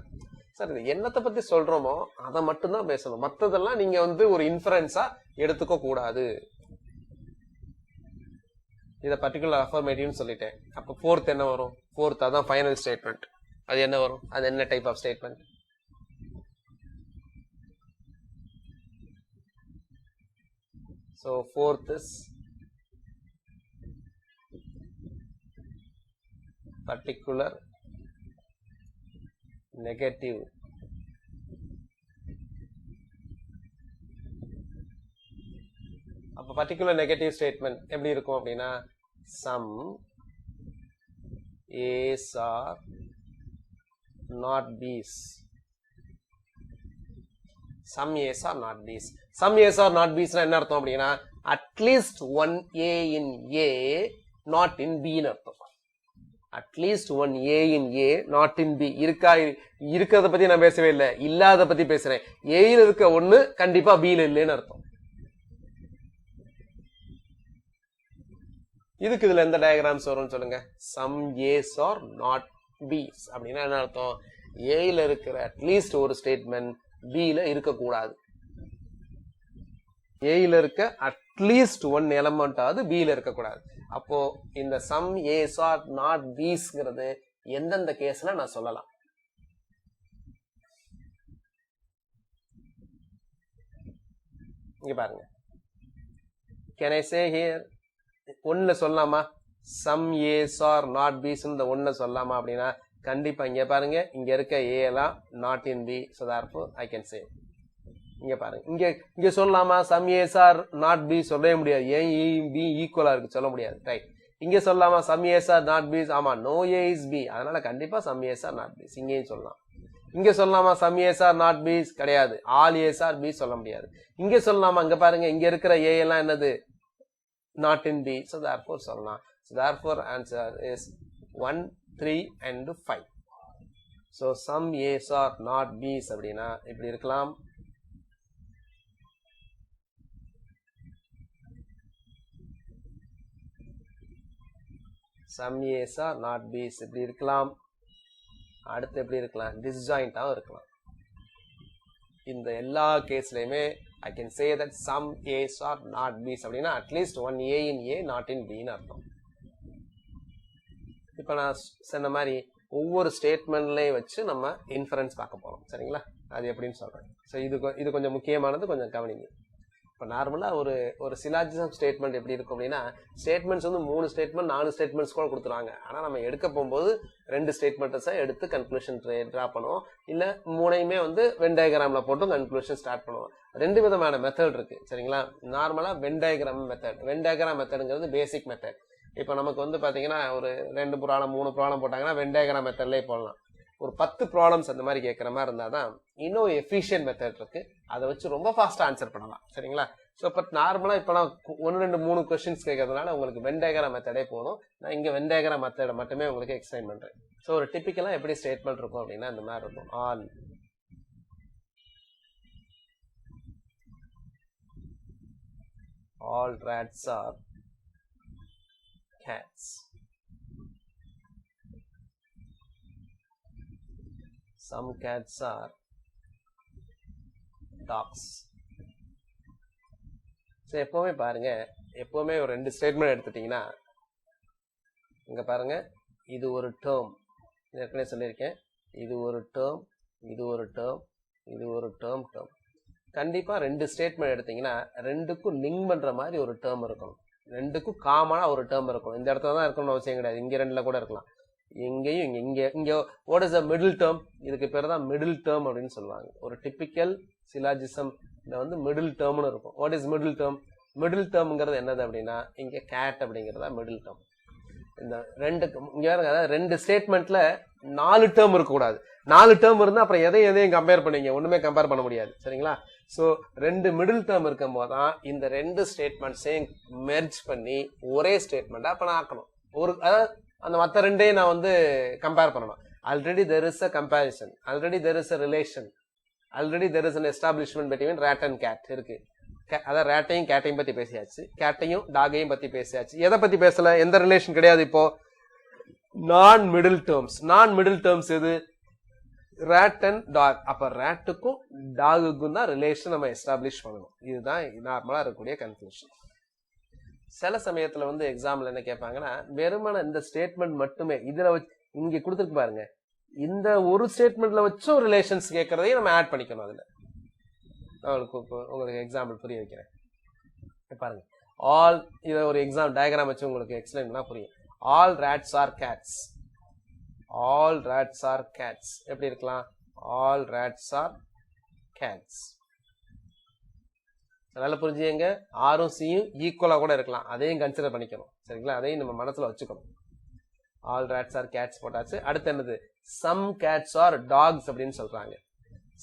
சார், இது என்னத்தை பத்தி சொல்றோமோ அதை மட்டும்தான் பேசணும். மற்றதெல்லாம் நீங்க ஒரு இன்ஃபரன்ஸா எடுத்துக்க கூடாது. இதை பர்டிகுலர் அஃபர்மேட்டிவ்னு சொல்லிட்டேன். அப்போ ஃபோர்த் என்ன வரும்? ஃபோர்த் அதான் ஃபைனல் ஸ்டேட்மெண்ட். அது என்ன வரும்? அது என்ன type of statement? So fourth is particular negative. அப்போ பர்டிகுலர் நெகட்டிவ் ஸ்டேட்மெண்ட் எப்படி இருக்கும் அப்படின்னா, some A's are not B's. some A's are not B's. some A's are not B's என்ன அர்த்தம் அப்படின்னா, at least one A in A not in B ன்னு அர்த்தம். At least one A in A not in B. இருக்கிறத பத்தி நான் பேசவே இல்லை, இல்லாத பத்தி பேசுறேன். ஏல இருக்க ஒண்ணு கண்டிப்பா Bல இல்லைன்னு அர்த்தம். இதுக்கு இதுல எந்த டயக்ராம்ஸ் வரும்னு சொல்லுங்க. some A's are not B's அப்படின்னா என்ன அர்த்தம்? ஏல இருக்கிற அட்லீஸ்ட் ஒரு ஸ்டேட்மெண்ட் Bல இருக்கக்கூடாது. ஏல இருக்க அட்லீஸ்ட் ஒன் எலமெண்டாவது Bல இருக்கக்கூடாது. அப்போ இந்த some A's are not B'sங்கிறது எந்தெந்த கேஸ்ல நான் சொல்லலாம்? இங்க பாருங்க. Can I say here ஒன்னு சொல்லலாமா? some A's are not B's இந்த ஒன்னு சொல்லலாமா அப்படின்னா கண்டிப்பா. இங்க பாருங்க, இங்க இருக்க A எல்லாம் not in B, so therefore I can say. இங்க பாருங்க, இங்க சொல்லலாமா? some A's are not B சொல்லவே முடியாது. ஏன் A B ஈக்குவலா இருக்கு, சொல்ல முடியாது. ரைட். இங்க சொல்லலாமா? some A's are not B's? ஆமா, no A is B, அதனால கண்டிப்பா some A's are not B's இங்கேயும் சொல்லலாம். இங்க சொல்லலாமா? some A's are not B's? கிடையாது. all A's are B சொல்ல முடியாது. இங்க சொல்லலாமா? இங்க பாருங்க, இங்க இருக்கிற A எல்லாம் என்னது? not in B, so therefore சொல்லலாம். So therefore answer is 1, 3 and 5. So some A's are not B's அப்படின்னா இப்படி இருக்கலாம். some A's are not B's இப்படி இருக்கலாம். அடுத்து எப்படி இருக்கலாம்? டிஸ்ஜாயிண்டாவும் இருக்கலாம். இந்த எல்லா கேஸ்லயுமே I can say that some A's are not B's அப்படின்னா at least one A in A not in B ன்னு அர்த்தம். இப்ப நான் சொன்ன மாதிரி ஒவ்வொரு ஸ்டேட்மெண்ட்லயும் வச்சு நம்ம இன்ஃபரன்ஸ் பார்க்க போறோம். சரிங்களா? அது எப்படின்னு சொல்றேன். ஸோ இது கொஞ்சம் முக்கியமானது, கொஞ்சம் கவனிங்க. இப்போ நார்மலா ஒரு சிலாஜிசம் ஸ்டேட்மெண்ட் எப்படி இருக்கும் அப்படின்னா, ஸ்டேட்மெண்ட்ஸ் 3 ஸ்டேட்மெண்ட் 4 ஸ்டேட்மெண்ட்ஸ் கூட கொடுத்துருவாங்க. ஆனா நம்ம எடுக்க போகும்போது 2 ஸ்டேட்மெண்ட்ஸை எடுத்து கன்க்ளூஷன் ட்ரா பண்ணுவோம். இல்ல 3யுமே வென் டயக்ராம்ல போட்டு கன்க்ளூஷன் ஸ்டார்ட் பண்ணுவோம். 2 விதமான மெத்தட் இருக்கு. சரிங்களா? நார்மலா Venn diagram method. Venn diagram மெத்தடுங்கிறது பேசிக் மெத்தட். இப்போ நமக்கு பாத்தீங்கன்னா ஒரு 2 ப்ராப்ளம் 3 ப்ராப்ளம் போட்டாங்கன்னா வென் டயக்ராம் மெத்தட்லயே போடலாம். ஒரு 10 ப்ராப்ளம்ஸ் அந்த மாதிரி கேட்கற மாதிரி இருந்தாதான் இன்னும் எஃபிஷியன்ட் மெத்தட் இருக்கு. அதை வச்சு ரொம்ப ஃபாஸ்டா ஆன்சர் பண்ணலாம். சரிங்களா? ஸோ இப்போ நார்மலா இப்போ நான் 1, 2, 3 கொஸ்டின்ஸ் கேட்கறதுனால உங்களுக்கு வென் டயக்ராம் மெத்தடே போதும். நான் இங்க வென் டயக்ராம் மெத்தடை மட்டுமே உங்களுக்கு எக்ஸ்பிளைன் பண்றேன். ஸோ ஒரு டிபிக்கலா எப்படி ஸ்டேட்மெண்ட் இருக்கும் அப்படின்னா இந்த மாதிரி இருக்கும். All all rats are cats. Some cats are dogs. So எப்போவுமே பாருங்க, எப்போவுமே ஒரு 2 ஸ்டேட்மெண்ட் எடுத்துட்டிங்கன்னா இங்கே பாருங்க, இது ஒரு டேர்ம், ஏற்கனவே சொல்லியிருக்கேன், இது ஒரு டேர்ம், இது ஒரு டேர்ம், இது ஒரு டேர்ம். கண்டிப்பாக 2 ஸ்டேட்மெண்ட் எடுத்தீங்கன்னா 2க்கும் லிங்க் பண்ணுற மாதிரி ஒரு டேர்ம் இருக்கணும், 2க்கும் காமனாக ஒரு டேர்ம் இருக்கணும். இந்த இடத்துல தான் இருக்கணும்னு அவசியம் கிடையாது, இங்கே 2ல் கூட இருக்கலாம், எங்கேயும் இங்கே what is a middle term, இதுக்கு பேர் தான் மிடில் டேர்ம் அப்படின்னு சொல்லுவாங்க. ஒரு டிப்பிக்கல் சிலாஜிசம் வந்து மிடில் டேர்ம்னு இருக்கும். What is middle term? Middle டேர்ம்ங்கிறது என்னது அப்படின்னா இங்கே கேட் அப்படிங்கிறதா மிடில் டேர்ம். இந்த 2 இங்கே அதாவது 2 ஸ்டேட்மெண்ட்ல 4 டேர்ம் இருக்கக்கூடாது. 4 டேர்ம் இருந்தால் அப்புறம் எதையும் கம்பேர் பண்ணீங்க, ஒன்றுமே கம்பேர் பண்ண முடியாது. சரிங்களா? ஸோ 2 மிடில் டேர்ம் இருக்கும் போது தான் இந்த 2 ஸ்டேட்மெண்ட்ஸையும் மெர்ஜ் பண்ணி ஒரே ஸ்டேட்மெண்ட்டாக அப்போ நான் ஆக்கணும். அதாவது அந்த மற்ற 2ஐயும் நான் வந்து கம்பேர் பண்ணணும். Already there is a comparison, already there is a relation, already there is an establishment between rat and cat இருக்கு. அதான் ரேட்டையும் கேட்டையும் பத்தி பேசியாச்சு, கேட்டையும் டாகையும் பத்தி பேசியாச்சு. எதை பத்தி பேசல? எந்த ரிலேஷன் கிடையாது. இப்போ நான் மிடில் டேர்ம்ஸ். நான் மிடில் டேர்ம்ஸ் எது? Rat and dog. அப்ப ரேட்டுக்கும் டாகுக்கும் தான் ரிலேஷன் நம்ம எஸ்டாப்ளிஷ் பண்ணணும். இதுதான் நார்மலா இருக்கக்கூடிய கன்க்ளூஷன். சில சமயத்துல வந்து எக்ஸாம்ல என்ன கேட்பாங்கன்னா, வெறுமன இந்த ஸ்டேட்மெண்ட் மட்டுமே இதுல இங்க கொடுத்துருக்கு பாருங்க, இந்த ஒரு ஸ்டேட்மெண்ட்ல வச்சும் ரிலேஷன்ஸ் கேட்கறதையும் நம்ம ஆட் பண்ணிக்கணும். அதுல உங்களுக்கு எக்ஸாம்பிள் புரிய வைக்கிறேன் பாருங்க. ஆல் இதை ஒரு எக்ஸாம் டயக்ராம் வச்சு உங்களுக்கு எக்ஸ்பிளைன் பண்ணா புரியும். All rats are cats. All rats are cats எப்படி இருக்கலாம்? All rats are cats. நல்லா புரிஞ்சுங்க. ஆரும் சியும் ஈக்குவலா கூட இருக்கலாம், அதையும் கன்சிடர் பண்ணிக்கணும். சரிங்களா? அதையும் நம்ம மனசுல வச்சுக்கணும். ஆல் ரேட்ஸ் ஆர் கேட்ஸ் போட்டாச்சு. அடுத்து என்னது? சம் கேட்ஸ் ஆர் டாக்ஸ் அப்படின்னு சொல்றாங்க.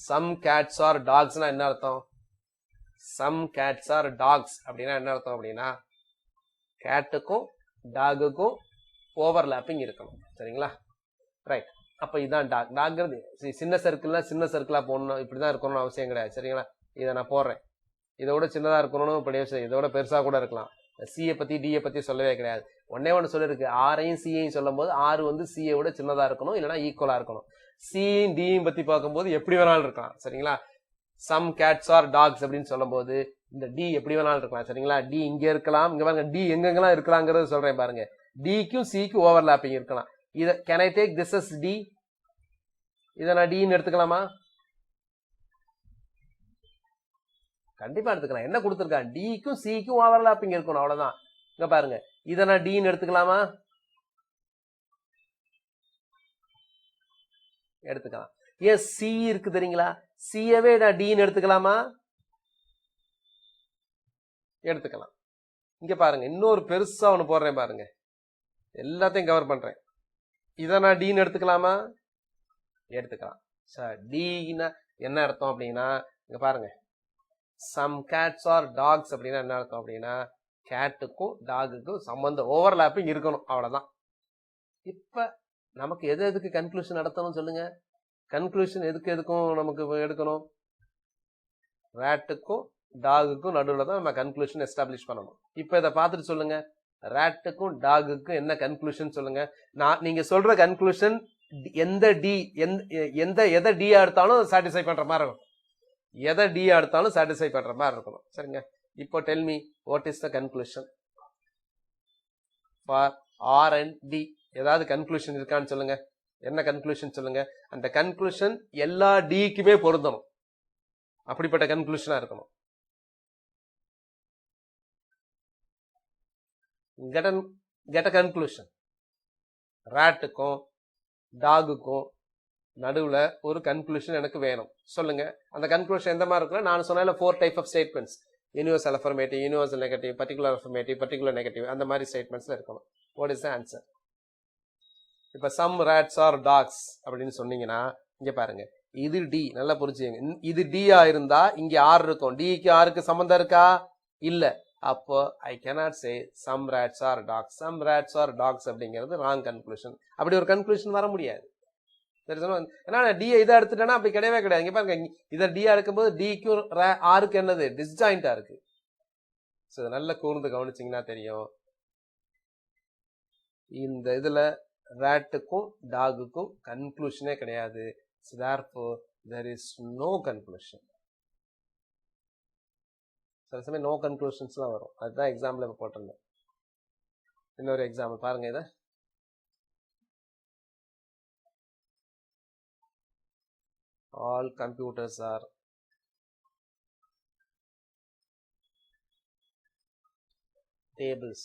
சம் கேட்ஸ் ஆர் டாக்ஸ்னா என்ன அர்த்தம்? சம் கேட்ஸ் ஆர் டாக்ஸ் அப்படின்னா என்ன அர்த்தம் அப்படின்னா கேட்டுக்கும் டாகுக்கும் ஓவர்லாப்பிங் இருக்கணும். சரிங்களா? ரைட். அப்ப இதுதான் டாக். டாக்ங்கிறது சின்ன சர்க்கிளா போடணும், இப்படிதான் இருக்கணும்னு அவசியம் கிடையாது. சரிங்களா? இதை நான் போடுறேன். இதோட சின்னதா இருக்கணும்னு இப்படி இதோட பெருசா கூட இருக்கலாம். சியை பத்தி டியை பத்தி சொல்லவே கிடையாது. ஒன்னு சொல்லிருக்கு, ஆரையும் சியையும் சொல்லும் போது ஆறு வந்து சியை விட சின்னதா இருக்கணும், இல்லைன்னா ஈக்குவலா இருக்கணும். சியும் டியும் பத்தி பார்க்கும்போது எப்படி வேணாலும் இருக்கலாம். சரிங்களா? சம் கேட்ஸ் ஆர் டாக்ஸ் அப்படின்னு சொல்லும் போது இந்த டி எப்படி வேணாலும் இருக்கலாம். சரிங்களா? டி இங்க இருக்கலாம், இங்க பாருங்க டி எங்கெங்கெல்லாம் இருக்கலாங்கிறது சொல்றேன் பாருங்க. டிக்கும் சிக்கும் ஓவர்லாப்பிங் இருக்கலாம். இத can I take this is T, இதை நான் டின்னு எடுத்துக்கலாமா? கண்டிப்பா எடுத்துக்கலாம். என்ன கொடுத்துருக்கான்? டிக்கும் சிக்கும் ஓவர்லாப்பிங் இருக்கணும், அவ்வளவுதான். இங்க பாருங்க, இதை நான் டின்னு எடுத்துக்கலாமா? எடுத்துக்கலாம். ஏன் சி இருக்கு தெரியுங்களா? சியவே நான் டின்னு எடுத்துக்கலாமா? எடுத்துக்கலாம். இங்க பாருங்க, இன்னொரு பெருசா ஒண்ணு போடுறேன் பாருங்க, எல்லாத்தையும் கவர் பண்றேன். இதை நான் டின்னு எடுத்துக்கலாமா? எடுத்துக்கலாம். சார் டின்னா என்ன அர்த்தம் அப்படின்னா இங்க பாருங்க, சம் கேட்ஸ் ஆர் டாக்ஸ் அப்படின்னா என்ன அர்த்தம் அப்படின்னா கேட்டுக்கும் டாகுக்கும் சம்பந்தம் ஓவர்லாப்பிங் இருக்கணும், அவ்வளவுதான். இப்ப நமக்கு எதுக்கு கன்க்ளூஷன் நடத்தணும் சொல்லுங்க? கன்க்ளூஷன் எதுக்கும் நமக்கு எடுக்கணும்? ரேட்டுக்கும் டாகுக்கும் நடுவில் தான் நம்ம கன்க்ளூஷன் எஸ்டாப்ளிஷ் பண்ணணும். இப்ப இதை பார்த்துட்டு சொல்லுங்க, ரேட்டுக்கும் டாகுக்கும் என்ன கன்க்ளூஷன் சொல்லுங்க. நீங்க சொல்ற கன்க்ளூஷன் எந்த டி எதை டி எடுத்தாலும் சாட்டிஸ்ஃபை பண்ற மாதிரி இருக்கும். எதை டி எடுத்தாலும் சாட்டிஸ்ஃபை பண்ற மாதிரி இருக்கணும். சரிங்க? இப்போ tell me what is the conclusion for R and T? ஏதாவது கன்க்ளூஷன் இருக்கான்னு சொல்லுங்க. என்ன கன்க்ளூஷன் சொல்லுங்க. அந்த கன்க்ளூஷன் எல்லா டிக்குமே பொருந்தணும், அப்படிப்பட்ட கன்க்ளூஷனா இருக்கணும். get a conclusion. ராட்டுக்கும் டாகுக்கும் நடுவுல ஒரு கன்க்ளூஷன் எனக்கு வேணும், சொல்லுங்க. அந்த கன்க்ளூஷன் எந்த மாதிரி இருக்குன்னா, நான் சொன்ன 4 type of statements, universal affirmative, universal negative, particular affirmative, particular negative, அந்த மாதிரி ஸ்டேட்மெண்ட்ஸ்ல இருக்கணும். What is the answer? இப்ப சம் ரேட்ஸ் ஆர் டாக்ஸ் அப்படின்னு சொன்னீங்கன்னா இங்க பாருங்க, இது டி, நல்லா புரிஞ்சுங்க. இது டியா இருந்தா இங்க ஆர் இருக்கும். டிக்கு ஆருக்கு சம்பந்தம் இருக்கா? இல்ல. அப்போ I cannot say some rats are dogs. Some rats are dogs அப்படிங்கிறது ராங் கன்க்ளூஷன். அப்படி ஒரு கன்க்ளூஷன் வர முடியாது. ஏன்னா டி இதை எடுத்துட்டேன்னா அப்படி கிடையவே கிடையாது. இங்க பாருங்க, இதை டி எடுக்கும்போது டிக்கும் ஆருக்கு என்னது டிஸ்ஜாயிண்டா இருக்கு. ஸோ நல்ல கூர்ந்து கவனிச்சிங்கன்னா தெரியும். இந்த இதில் ரேட்டுக்கும் டாகுக்கும் கன்க்ளூஷனே கிடையாது. So therefore there is no conclusion. சில சமயம் நோ கன்க்ளூஷன்ஸ்லாம் வரும். அதுதான் எக்ஸாம்பிள் இப்போ போட்டிருந்தேன். இன்னொரு எக்ஸாம்பிள் பாருங்க. இதை all computers are tables.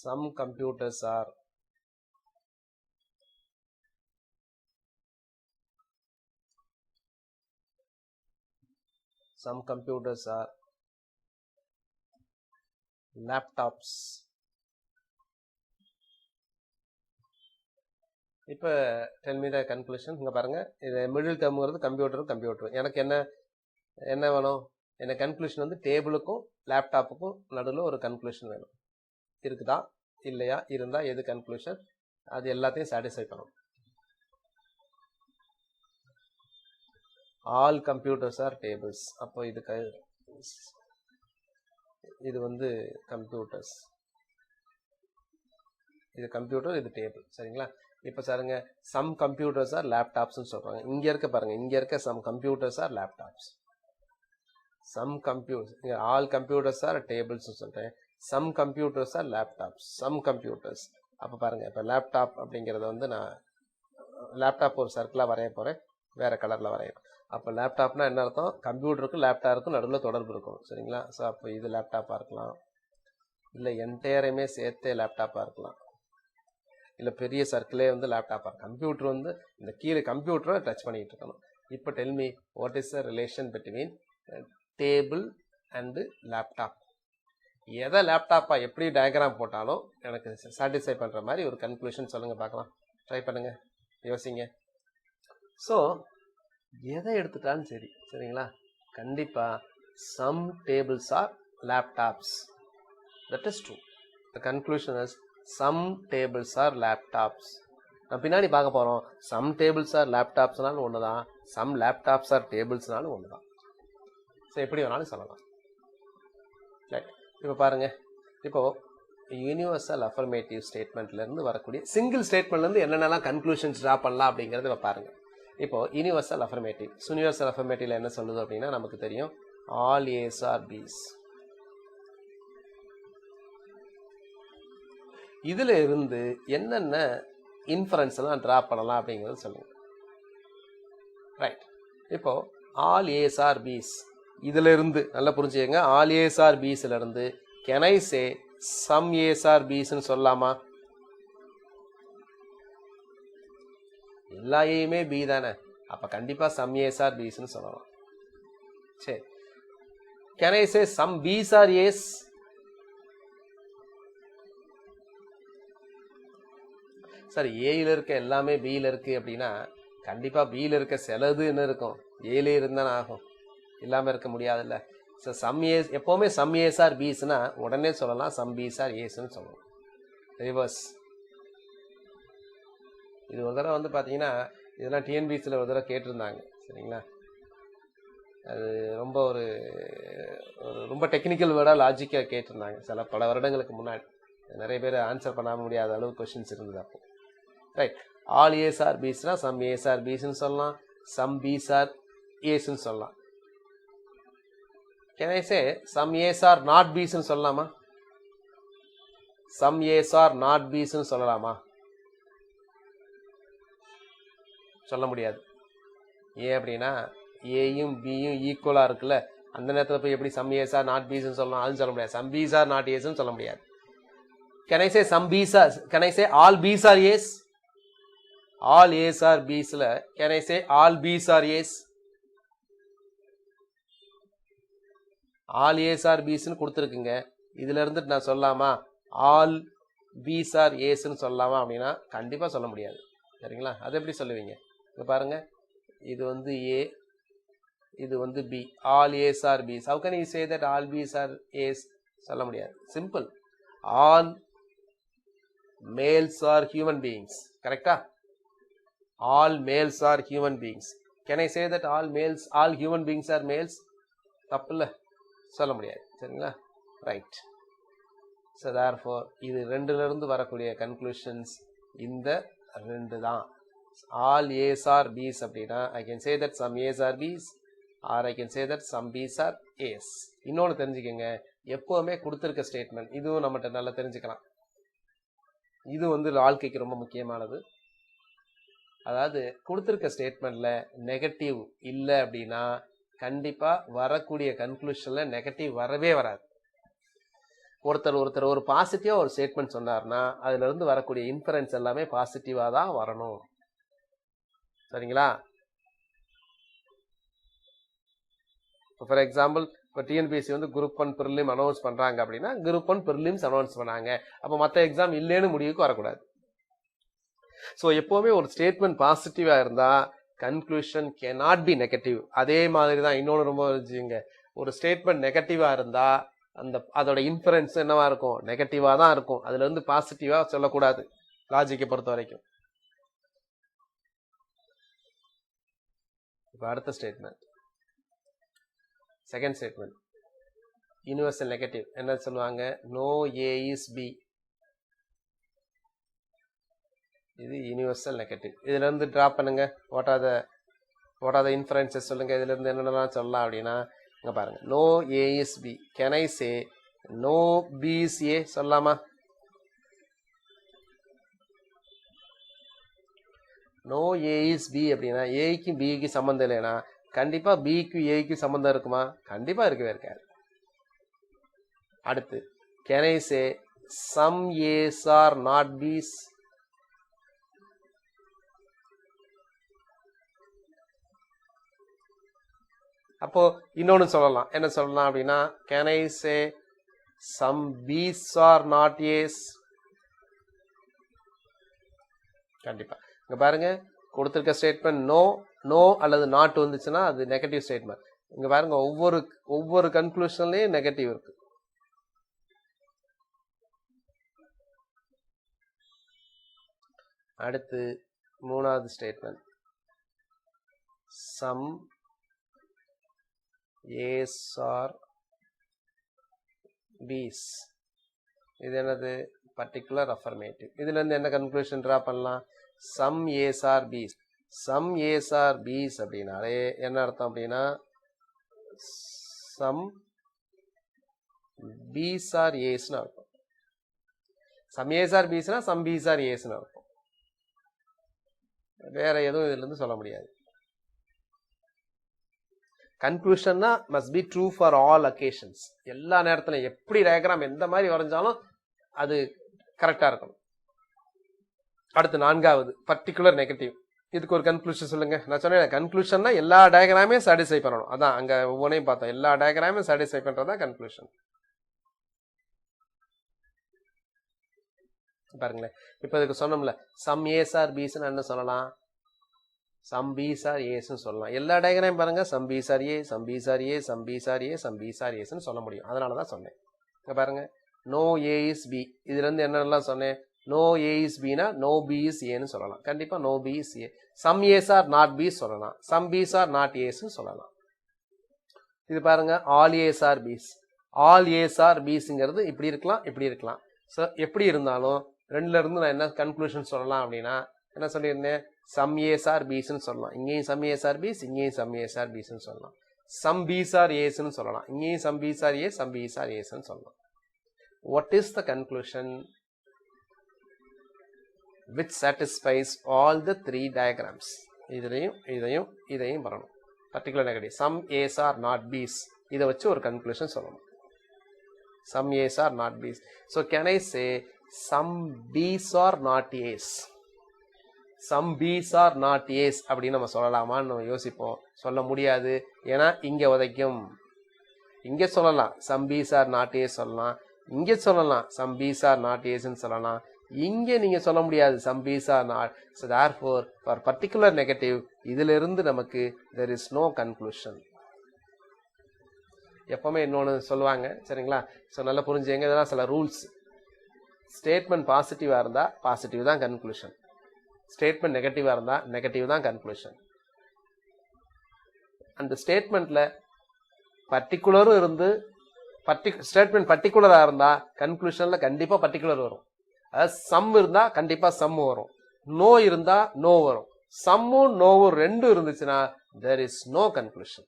Some computers are laptops. இப்போ tell me the conclusion. இங்கே பாருங்க, இது மிடில் டேர்ம்ங்கிறது கம்ப்யூட்டர். எனக்கு என்ன வேணும்? என்ன கன்க்ளூஷன் வந்து டேபிளுக்கும் லேப்டாப்புக்கும் நடுவில் ஒரு கன்க்ளூஷன் வேணும். இருக்குதா இல்லையா? இருந்தால் எது கன்க்ளூஷன்? அது எல்லாத்தையும் சாட்டிஸ்ஃபை பண்ணணும். All computers are tables. அப்போ இது வந்து கம்ப்யூட்டர்ஸ், இது கம்ப்யூட்டர், இது டேபிள். சரிங்களா? இப்போ சாருங்க, சம் கம்ப்யூட்டர்ஸ் ஆர் லேப்டாப்ஸ்ன்னு சொல்கிறாங்க. இங்கே இருக்க பாருங்க, இங்கே இருக்க some computers are laptops. Some computers, இங்கே ஆல் கம்ப்யூட்டர்ஸ் ஆர் டேபிள்ஸ்ன்னு சொல்கிறேன். Some computers are laptops. Some computers. அப்போ பாருங்கள், இப்போ லேப்டாப் அப்படிங்கிறத வந்து நான் லேப்டாப் ஒரு சர்க்கிளாக வரைய போகிறேன், வேறு கலரில் வரையணும். அப்போ லேப்டாப்னா என்ன அர்த்தம்? கம்ப்யூட்டருக்கும் லேப்டாப்புக்கும் நடுவில் தொடர்பு இருக்கும். சரிங்களா? ஸோ அப்போ இது லேப்டாப்பாக இருக்கலாம், இல்லை என்டையரையுமே சேர்த்தே லேப்டாப்பாக இருக்கலாம், இல்லை பெரிய சர்க்கிளே வந்து லேப்டாப்பாக. கம்ப்யூட்டர் வந்து இந்த கீழே கம்ப்யூட்டரை டச் பண்ணிகிட்டு இருக்கணும். இப்போ tell me what is the relation between table and laptop. எதை லேப்டாப்பாக எப்படி டயக்ராம் போட்டாலும் எனக்கு சாட்டிஸ்ஃபை பண்ணுற மாதிரி ஒரு கன்க்ளூஷன் சொல்லுங்கள் பார்க்கலாம். ட்ரை பண்ணுங்கள், யோசிங்க. ஸோ எதை எடுத்துட்டாலும் சரி, சரிங்களா, கண்டிப்பாக some tables are laptops. That is true. The conclusion is some tables are laptops. நான் பின்னாடி பார்க்க போகிறோம். சம் டேபிள்ஸ் ஆர் லேப்டாப்ஸ்னாலும் ஒன்று தான், சம் லேப்டாப்ஸ் ஆர் டேபிள்ஸ்னாலும் ஒன்று தான். ஸோ எப்படி வேணாலும் சொல்லலாம். ரைட். இப்போ பாருங்கள், இப்போது யூனிவர்சல் அஃபர்மேட்டிவ் ஸ்டேட்மெண்ட்லேருந்து வரக்கூடிய சிங்கிள் ஸ்டேட்மெண்ட்லேருந்து என்னென்னலாம் கன்க்ளூஷன்ஸ் ட்ரா பண்ணலாம் அப்படிங்கிறத பாருங்கள். இப்போது யூனிவர்சல் அஃபர்மேட்டிவ்ல என்ன சொல்லுது அப்படின்னா நமக்கு தெரியும், ஆல் ஏஸ் ஆர் பீஸ். இதில் இருந்து என்னென்ன இன்ஃபரன்ஸ் எல்லாம் ட்ரா பண்ணலாம் அப்படிங்கிறது சொல்லுங்க. ரைட். இப்போ ஆல் ஏஸ் ஆர் பீஸ் இதுல இருந்து நல்லா புரிஞ்சுக்கங்க. ஆல் ஏஸ் ஆர் பீஸ்ல இருந்து can I say some ace are பீஸ்ன்னு சொல்லலாமா? எல்லா ஏயுமே பி தானே, அப்ப கண்டிப்பா சம் ஏஸ் ஆர் பீஸ்ன்னு சொல்லலாம். சரி, can I say some piece are As? Sir ஏல இருக்க எல்லாமே பியில் இருக்கு அப்படின்னா கண்டிப்பா பியில் இருக்க சிலது என்ன இருக்கும், ஏலே இருந்தானே ஆகும், இல்லாம இருக்க முடியாதுல்ல. ஸோ சம் ஏஸ் எப்பவுமே சம் ஏஸ் ஆர் பீஸ்னா உடனே சொல்லலாம் சம் பீஸ் ஆர் ஏஸ்ன்னு சொல்லலாம். ரிவர்ஸ். இது ஒரு தடவை வந்து பார்த்தீங்கன்னா இதெல்லாம் டிஎன்பிசியில் ஒரு தடவை கேட்டிருந்தாங்க. சரிங்களா? அது ரொம்ப டெக்னிக்கல் வேர்டாக லாஜிக்காக கேட்டிருந்தாங்க பல வருடங்களுக்கு முன்னாடி. நிறைய பேர் ஆன்சர் பண்ண முடியாத அளவு கொஸ்டின்ஸ் இருந்தது அப்போ. ரைட். ஆல் ஏஸ் ஆர் பீஸ்னா சம் ஏஸ் ஆர் பீஸ்ன்னு சொல்லலாம், சம் பீஸ் ஆர் ஏஸ்ன்னு சொல்லலாம். Can I say some ace are not பீஸ்ன்னு சொல்லலாமா? சம் ஏஸ் ஆர் நாட் பீஸ்ன்னு சொல்லலாமா? சொல்ல முடியாது. ஏன் அப்படின்னா ஏயும் பியும் ஈக்குவலா இருக்குல்ல, அந்த நேரத்தில் போய் எப்படி சம் ஏஸ் ஆர் நாட் பீஸ்ன்னு சொல்லலாம்? அதுவும் சொல்ல முடியாது. சம் பீஸ் ஆர் நாட் ஏஸ்ன்னு சொல்ல முடியாது. Can I say some B's are, can I say all B's are A's? All A's are B's la, can I say all B's are A's? All A's are B's னு கொடுத்திருக்குங்க. இதுல இருந்து நான் சொல்லலாமா all B's are A's னு சொல்லலாமா அப்படின்னா கண்டிப்பா சொல்ல முடியாது. சரிங்களா? அது எப்படி சொல்லுவீங்க? இங்க பாருங்க, இது வந்து A, இது வந்து B. All A's are B's. How can you say that all B's are A's? சொல்ல முடியாது. Simple. All males are human beings. Correcta? All males are human beings. Can I say that all human beings are males? தப்பு இல்லை, சொல்ல முடியாது. சரிங்களா? ரைட். ஸோ தேர்ஃபோர் இது ரெண்டுலேருந்து வரக்கூடிய கன்க்ளூஷன்ஸ் இந்த ரெண்டு தான். ஆல் ஏஸ் ஆர் பீஸ் அப்படின்னா I can say that some ace are Bs or I can say that some piece are As. இன்னொன்று தெரிஞ்சுக்கோங்க, எப்போவுமே கொடுத்துருக்க ஸ்டேட்மெண்ட், இதுவும் நம்மகிட்ட நல்லா தெரிஞ்சுக்கலாம். இது வாழ்க்கைக்கு ரொம்ப முக்கியமானது. அதாவது கொடுத்துருக்க ஸ்டேட்மெண்ட்ல நெகட்டிவ் இல்லை அப்படின்னா கண்டிப்பாக வரக்கூடிய கன்க்ளூஷனில் நெகட்டிவ் வரவே வராது. ஒருத்தர் ஒரு பாசிட்டிவாக ஒரு ஸ்டேட்மெண்ட் சொன்னார்னா அதுலேருந்து வரக்கூடிய இன்ஃபரன்ஸ் எல்லாமே பாசிட்டிவாக தான் வரணும். சரிங்களா? ஃபார் எக்ஸாம்பிள், இப்போ டிஎன்பிஎஸ்சி குரூப் 1 ப்ரிலிம் அனௌன்ஸ் பண்ணுறாங்க அப்படின்னா குரூப் 1 ப்ரிலிம்ஸ் அனௌன்ஸ் பண்ணாங்க, அப்போ மற்ற எக்ஸாம் இல்லைன்னு முடிவுக்கு வரக்கூடாது. ஸோ எப்போவுமே ஒரு ஸ்டேட்மெண்ட் பாசிட்டிவாக இருந்தால் கன்க்ளூஷன் கேனாட் பி நெகட்டிவ். அதே மாதிரி தான் இன்னொன்று ரொம்ப வச்சுங்க, ஒரு ஸ்டேட்மெண்ட் நெகட்டிவாக இருந்தால் அதோட இன்ஃபரன்ஸ் என்னவா இருக்கும்? நெகட்டிவாக தான் இருக்கும். அதுலேருந்து பாசிட்டிவாக சொல்லக்கூடாது லாஜிக்கை பொறுத்த வரைக்கும். இப்போ அடுத்த statement, second statement, universal negative. என்ன சொல்லுவாங்க? No A is B. இது யூனிவர்சல் நெகட்டிவ். இதுல இருந்து டிராப் பண்ணுங்க. வாட் ஆர் த இன்ஃபரன்சஸ் சொல்லுங்க. இதுல இருந்து என்னென்னலாம் சொல்லலாம் அப்படின்னா இங்க பாருங்க, no A is B. Can I say no B is A? சொல்லலாமா? நோ ஏ இஸ் பி அப்படின்னா ஏக்கும் பிக்கு சம்மந்தம் இல்லைன்னா கண்டிப்பா பிக்கு ஏக்கு சம்மந்தம் இருக்குமா? கண்டிப்பா இருக்கவே இருக்காது. அடுத்து, can I say some ace are not Bs? அப்போ இன்னொன்னு சொல்லலாம். என்ன சொல்லலாம் அப்படின்னா, can I say some piece are not As? கண்டிப்பா. இங்க பாருங்க, கொடுத்திருக்க ஸ்டேட்மெண்ட் நோ அல்லது நாட் வந்துச்சுன்னா அது நெகட்டிவ் ஸ்டேட்மெண்ட். இங்க பாருங்க, ஒவ்வொரு கன்க்ளூஷன்லயும் நெகட்டிவ் இருக்கு. அடுத்து மூணாவது statement, some ace are B's. இது என்னது? Particular affirmative. இதுல இருந்து என்ன கன்க்ளூஷன் டிரா பண்ணலாம்? Some ace are B's. Some ace are B's அப்படின்னாலே என்ன அர்த்தம் அப்படின்னா சம் பீஸ் ஆர் ஏஸ்னு அர்த்தம். சம் ஏஸ் ஆர் பீஸ்னா சம் பீஸ் ஆர் ஏஸ்னு அர்த்தம். வேற எதுவும் இதுல இருந்து சொல்ல முடியாது. கன்க்ளூஷன்னா must be true for all occasions. எல்லா நேரத்திலும் எப்படி டயக்ராம் எந்த மாதிரி வரைஞ்சாலும் அது கரெக்டா இருக்கணும். அடுத்து நான்காவது, பர்டிகுலர் நெகட்டிவ். இதுக்கு ஒரு கன்க்ளூஷன் சொல்லுங்க. நான் சொன்னேன், கன்க்ளூஷன்னா எல்லா டயக்ராமே சாட்டிஸ்ஃபை பண்ணணும். அதான் அங்க ஒவ்வொன்றையும் பார்த்தோம். எல்லா டயக்ராமே சாட்டிஸ்ஃபை பண்றதா கன்க்ளூஷன். பாருங்களேன், இப்ப இதுக்கு சொன்னோம்ல, சம் ஏஸ் ஆர் பீஸ்ன்னு என்ன சொல்லலாம்? சம் பீஸ் ஆர் ஏஸ்ன்னு சொல்லலாம். எல்லா டயக்ராம் பாருங்க, some piece are A, some piece are A, some piece are A, some piece are ஏஸ்ன்னு சொல்ல முடியும். அதனாலதான் சொன்னேன். இங்க பாருங்க, நோ ஏ இஸ் பி. இதுல இருந்து என்னெல்லாம் சொன்னேன்? நோ ஏ இஸ் பினா நோ பி இஸ் ஏன்னு சொல்லலாம். கண்டிப்பா no B is A. Some ace are not B's சொல்லலாம். சம் பீஸ் ஆர் நாட் ஏஸ்ன்னு சொல்லலாம். இது பாருங்க, all ace are B's. All ace are பீஸ்ங்கிறது இப்படி இருக்கலாம், இப்படி இருக்கலாம். ஸோ எப்படி இருந்தாலும் ரெண்டுல இருந்து நான் என்ன கன்க்ளூஷன் சொல்லலாம் அப்படின்னா என்ன சொல்லியிருந்தேன்? சம் ஏஸ் ஆர் பீஸ்ன்னு சொல்லலாம். இங்கேயும் சம் ஏஸ் ஆர் பீஸ், இங்கேயும் சம் ஏஸ் ஆர் பீஸ்ன்னு சொல்லலாம். சம் பீஸ் ஆர் ஏஸ்ன்னு சொல்லலாம். இங்கேயும் some piece are A, some piece are ஏஸ்ன்னு சொல்லலாம். What is the conclusion which satisfies all the three diagrams? இதையும் வரணும். Particular negative, some ace are not Bs, இதை வச்சு ஒரு கன்க்ளூஷன் சொல்லணும். Some ace are not Bs. So can I say some piece are not As? Some piece are not ace அப்படின்னு நம்ம சொல்லலாமான்னு நம்ம யோசிப்போம். சொல்ல முடியாது. ஏன்னா இங்க உதைக்கும். இங்க சொல்லலாம் some piece are not As சொல்லலாம். இங்க சொல்லலாம் சம் பீஸ் ஆர் நாட் ஏஸ்ன்னு சொல்லலாம். இங்க நீங்க சொல்ல முடியாது some piece are not. So therefore for particular negative இதுல இருந்து நமக்கு there is no conclusion. எப்பவுமே இன்னொன்னு சொல்லுவாங்க, சரிங்களா? ஸோ நல்லா புரிஞ்சுங்க, இதெல்லாம் சில ரூல்ஸ். ஸ்டேட்மெண்ட் பாசிட்டிவா இருந்தா பாசிட்டிவ் தான் கன்க்ளூஷன். ஸ்டேட்மெண்ட் நெகட்டிவா இருந்தா நெகட்டிவ் தான் கன்க்ளூஷன். அந்த ஸ்டேட்மெண்ட்ல பர்டிகுலரும் இருந்து ஸ்டேட்மெண்ட் பர்டிகுலரா இருந்தா கன்க்ளூஷன்ல கண்டிப்பா பர்டிகுலர் வரும். அதாவது சம் இருந்தா கண்டிப்பா சம் வரும், நோ இருந்தா நோ வரும். சம்மும் நோவும் ரெண்டும் இருந்துச்சுன்னா there is no conclusion.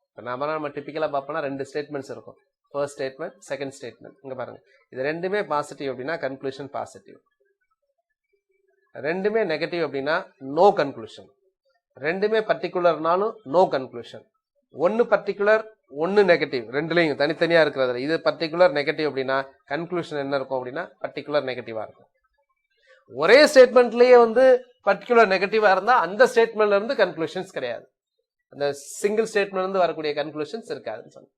இப்போ நம்ம டிப்பிக்கலா பார்ப்போம்னா 2 ஸ்டேட்மெண்ட்ஸ் இருக்கும். First statement, second statement. இங்க பாருங்க, இது ரெண்டுமே பாசிட்டிவ் அப்படின்னா கன்க்ளூஷன் பாசிட்டிவ், ரெண்டுமே நெகட்டிவ் அப்படின்னா நோ கன்க்ளூஷன், ரெண்டுமே பர்டிகுலர்னாலும் நோ கன்க்ளூஷன். ஒன்னு பர்டிகுலர் ஒன்னு நெகட்டிவ், ரெண்டுலையும் தனித்தனியா இருக்கிறது. இது பர்டிகுலர் நெகட்டிவ் அப்படின்னா கன்க்ளூஷன் என்ன இருக்கும் அப்படின்னா பர்டிகுலர் நெகட்டிவா இருக்கும். ஒரே ஸ்டேட்மெண்ட்லயே பர்டிகுலர் நெகட்டிவா இருந்தா அந்த ஸ்டேட்மெண்ட்ல இருந்து கன்க்ளூஷன்ஸ் கிடையாது, அந்த சிங்கிள் ஸ்டேட்மெண்ட்ல இருந்து வரக்கூடிய கன்க்ளூஷன்ஸ் இருக்காதுன்னு சொன்ன.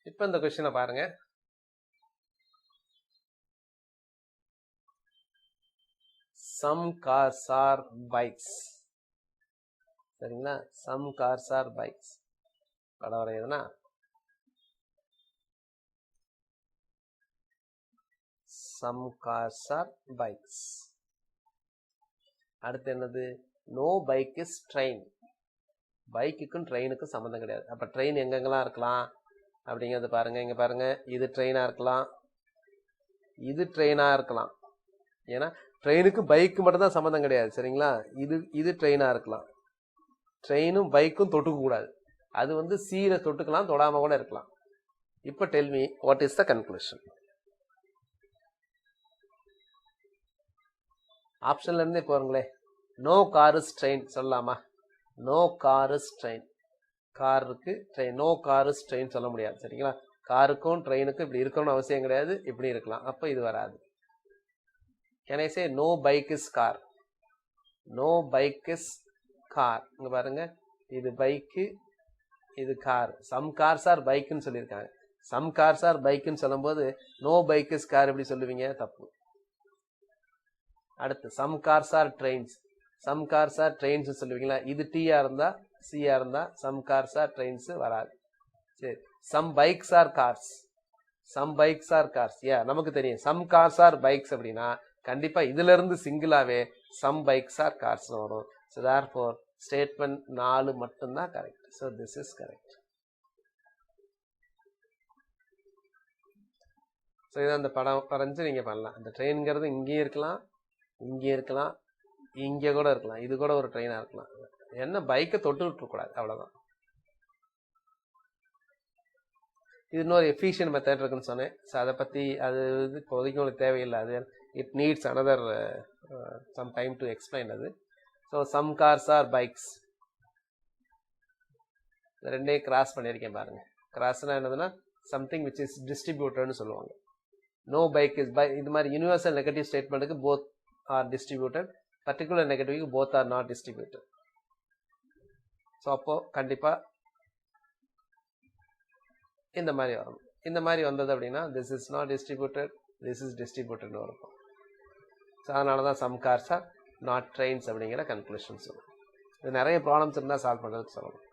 இப்ப இந்த கொஸ்டினை பாருங்க. Some cars are bikes. சரிங்களா? Some cars are bikes. படம் வரையுதுன்னா some cars are bikes. அடுத்து என்னது? no bike is train. பைக்குக்கும் ட்ரெயினுக்கும் சம்மந்தம் கிடையாது. அப்ப ட்ரெயின் எங்கெங்கெல்லாம் இருக்கலாம் அப்படிங்கிறது பாருங்க. இங்க பாருங்க, இது ட்ரெயினா இருக்கலாம், இது ட்ரெயினா இருக்கலாம். ஏன்னா ட்ரெயினுக்கு பைக்கு மட்டும் தான் சம்மந்தம் கிடையாது. சரிங்களா? இது ட்ரெயினா இருக்கலாம். ட்ரெயினும் பைக்கும் தொட்டுக்க கூடாது. அது சீர தொட்டுக்கலாம், தொடாம கூட இருக்கலாம். இப்ப tell me what is the conclusion? ஆப்ஷன்ல இருந்தே போறீங்களே. நோ கார் இஸ் ட்ரெயின் சொல்லலாமா? No car is train. Car இருக்கு, train. No car is train சொல்ல முடியாது. சரிங்களா? காருக்கும் ட்ரெயினுக்கும் இப்படி இருக்கணும்னு அவசியம் கிடையாது, இப்படி இருக்கலாம். அப்ப இது வராது. Can I say no bike is car? No bike is car. இங்க பாருங்க, இது பைக்கு, இது car. Some cars are bike ன்னு சொல்லியிருக்காங்க. Some cars are bike ன்னு சொல்லும்போது no bike is car எப்படி சொல்லுவீங்க? தப்பு. அடுத்து some cars are trains. Some cars are trains சொல்லுவீங்களா? இது T-ஆ இருந்தா C-ஆ இருந்தா some cars are trains வராது. சரி, some bikes are cars. Some bikes are cars. நமக்கு தெரியும் some cars are bikes அப்படின்னா கண்டிப்பா இதுல இருந்து சிங்கிளாவே some bikes are cars வரும். So therefore statement 4 மட்டும்தான் correct. So this is correct. So இதை அந்த படம் வரைஞ்சு நீங்க பண்ணலாம். இந்த ட்ரெயின்ங்கிறது இங்கேயும் இருக்கலாம், இங்கேயும் இருக்கலாம், இங்கே கூட இருக்கலாம், இது கூட ஒரு ட்ரெயினா இருக்கலாம். என்ன பைக்கை தொட்டு விட்டுற கூடாது, அவ்வளவுதான். இது இன்னொரு எஃபிஷியன்ட் மெத்தட் இருக்குன்னு சொன்னேன். ஸோ அதை பற்றி அது இப்போதைக்கு உங்களுக்கு தேவையில்லை. அது it needs another some time to explain அது. So some cars are bikes, ரெண்டையும் கிராஸ் பண்ணியிருக்கேன் பாருங்க. கிராஸ்னா என்னதுன்னா சம்திங் விச் இஸ் டிஸ்ட்ரிபியூட்டட்னு சொல்லுவாங்க. No bike is by. இது மாதிரி யூனிவர்சல் நெகட்டிவ் ஸ்டேட்மெண்ட்டுக்கு போத் ஆர் டிஸ்ட்ரிபியூட்டட், பர்டிகுலர் நெகட்டிவ்க்கு both are not distributed. So அப்போ கண்டிப்பாக இந்த மாதிரி வரணும். இந்த மாதிரி வந்தது அப்படின்னா this is not distributed, this is டிஸ்ட்ரிபியூட்டட்னு வரும். ஸோ அதனால தான் some cars R not trains அப்படிங்கிற கன்க்ளூஷன்ஸ் வரும். இது நிறைய ப்ராப்ளம்ஸ் இருந்தால் சால்வ் பண்ணுறதுக்கு சொல்லணும்.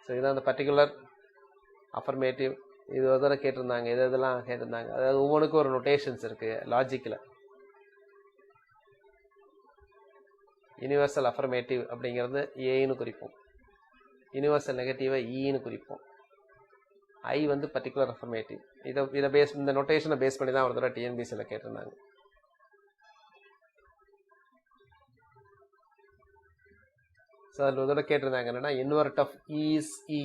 ஸோ இதுதான் அந்த பர்டிகுலர் அஃபர்மேட்டிவ். இது ஒரு தடவை கேட்டிருந்தாங்க, இதெல்லாம் கேட்டிருந்தாங்க. அதாவது ஒவ்வொன்றுக்கும் ஒரு நொட்டேஷன்ஸ் இருக்குது லாஜிக்கில். யூனிவர்சல் அஃபர்மேட்டிவ் அப்படிங்கிறது ஏன்னு குறிப்போம், யூனிவர்சல் நெகட்டிவை ஈன்னு குறிப்போம். ஐ பர்டிகுலர் அஃபர்மேட்டிவ். இதை பேஸ், இந்த நொட்டேஷனை பேஸ் பண்ணி தான் ஒரு தடவை டிஎன்பிசியில் கேட்டிருந்தாங்க. ஸோ அதில் ஒரு தடவை கேட்டிருந்தாங்க என்னன்னா invert of E is E,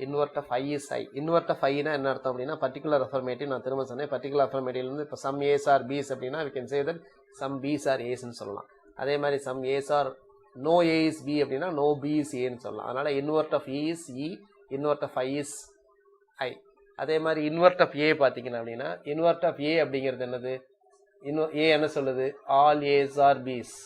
invert of I is I. Invert of ஐனா என்ன அர்த்தம் அப்படின்னா பர்டிகுலர் அஃபர்மேட்டிவ். நான் திரும்ப சொன்னேன், பர்டிகுலர் அஃபர்மேட்டிவ்லேருந்து இப்போ சம் ஏஸ் ஆர் பீஸ் அப்படின்னா we can say that some piece are ஏஸ்ன்னு சொல்லலாம். அதே மாதிரி some ace are no A is B அப்படின்னா நோ பி இஸ் ஏன்னு சொல்லலாம். அதனால invert of E is E, invert of I is I. அதே மாதிரி இன்வெர்ட் ஆஃப் ஏ பார்த்தீங்கன்னா அப்படின்னா இன்வெர்ட் ஆஃப் ஏ அப்படிங்கிறது என்னது? ஏ என்ன சொல்லுது? All ace are B's.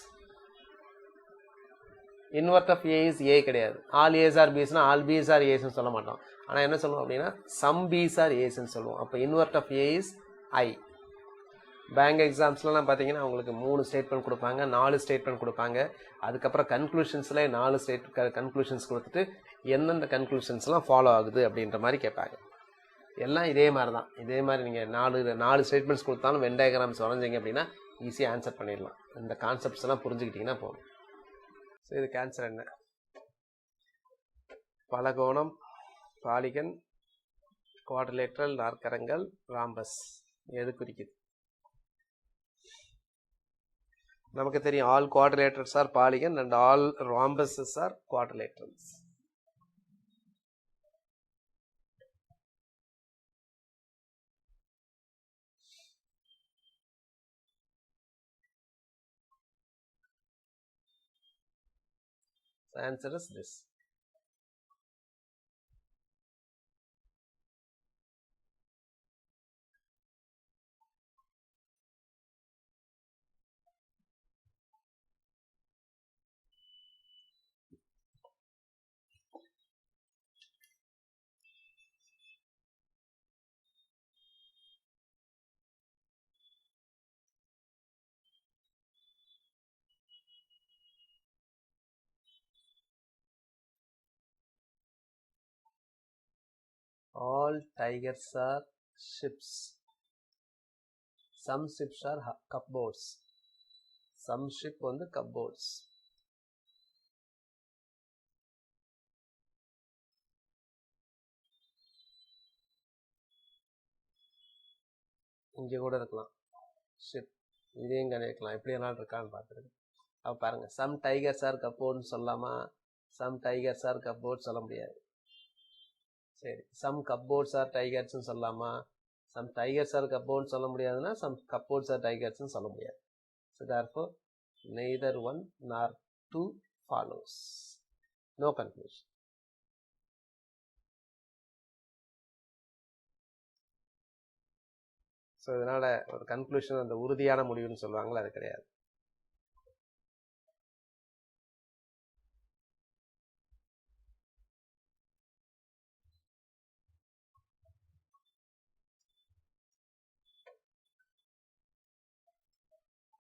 Invert of A is A கிடையாது. ஆல் ஏஸ் ஆர் பீஸ்னா ஆல் பீஸ் ஆர் ஏஸ்ன்னு சொல்ல மாட்டோம். ஆனால் என்ன சொல்லுவோம் அப்படின்னா சம் பீஸ் ஆர் ஏஸ்ன்னு சொல்லுவோம். அப்போ invert of A is I. Bank எக்ஸாம்ஸ்லாம் பார்த்தீங்கன்னா உங்களுக்கு 3 ஸ்டேட்மெண்ட் கொடுப்பாங்க, 4 ஸ்டேட்மெண்ட் கொடுப்பாங்க. அதுக்கப்புறம் கன்க்ளூஷன்ஸில் 4 கன்க்ளூஷன்ஸ் கொடுத்துட்டு எந்தெந்த கன்க்ளூஷன்ஸ்லாம் ஃபாலோ ஆகுது அப்படின்ற மாதிரி கேட்பாங்க. எல்லாம் இதே மாதிரி தான். இதே மாதிரி நீங்கள் 4 ஸ்டேட்மெண்ட்ஸ் கொடுத்தாலும் வென் டயக்ராம்ஸ் வரைஞ்சிங்க அப்படின்னா ஈஸியாக ஆன்சர் பண்ணிடலாம். இந்த கான்செப்ட்ஸ் எல்லாம் புரிஞ்சுக்கிட்டிங்கன்னா போதும். ஸோ இதுக்கு ஆன்சர் என்ன? பலகோணம், பாலிகன், குவாட்ரிலேட்ரல், நாற்கரங்கள், ராம்பஸ் எது குறிக்குது? நமக்கு தெரியும் all quadrilaterals are polygon and all rhombuses are quadrilaterals. The answer is this. All tigers are ships. Some ships are cupboards. Some ship வந்து cupboards. இங்கே கூட இருக்கலாம் ஷிப், இதையும் கணிக்கலாம், எப்படி எல்லாம் இருக்கான்னு பார்த்துருக்கு. அப்போ பாருங்க, சம் டைகர்ஸ் ஆர் கப்போர்ட்னு சொல்லாமா? சம் டைகர்ஸ் ஆர் கப்போர்ட் சொல்ல முடியாது. சரி, சம் கப்போர்ட்ஸ் ஆர் டைகர்ஸ்ன்னு சொல்லாமா? சம் டைகர்ஸ் ஆர் கப்போர்ட்னு சொல்ல முடியாதுன்னா சம் கப்போர்ட்ஸ் ஆர் டைகர்ஸ்ன்னு சொல்ல முடியாது. So therefore neither one nor two follows. No conclusion. So இதனால ஒரு கன்க்ளூஷன், அந்த உறுதியான முடிவுன்னு சொல்லுவாங்களே, அது கிடையாது.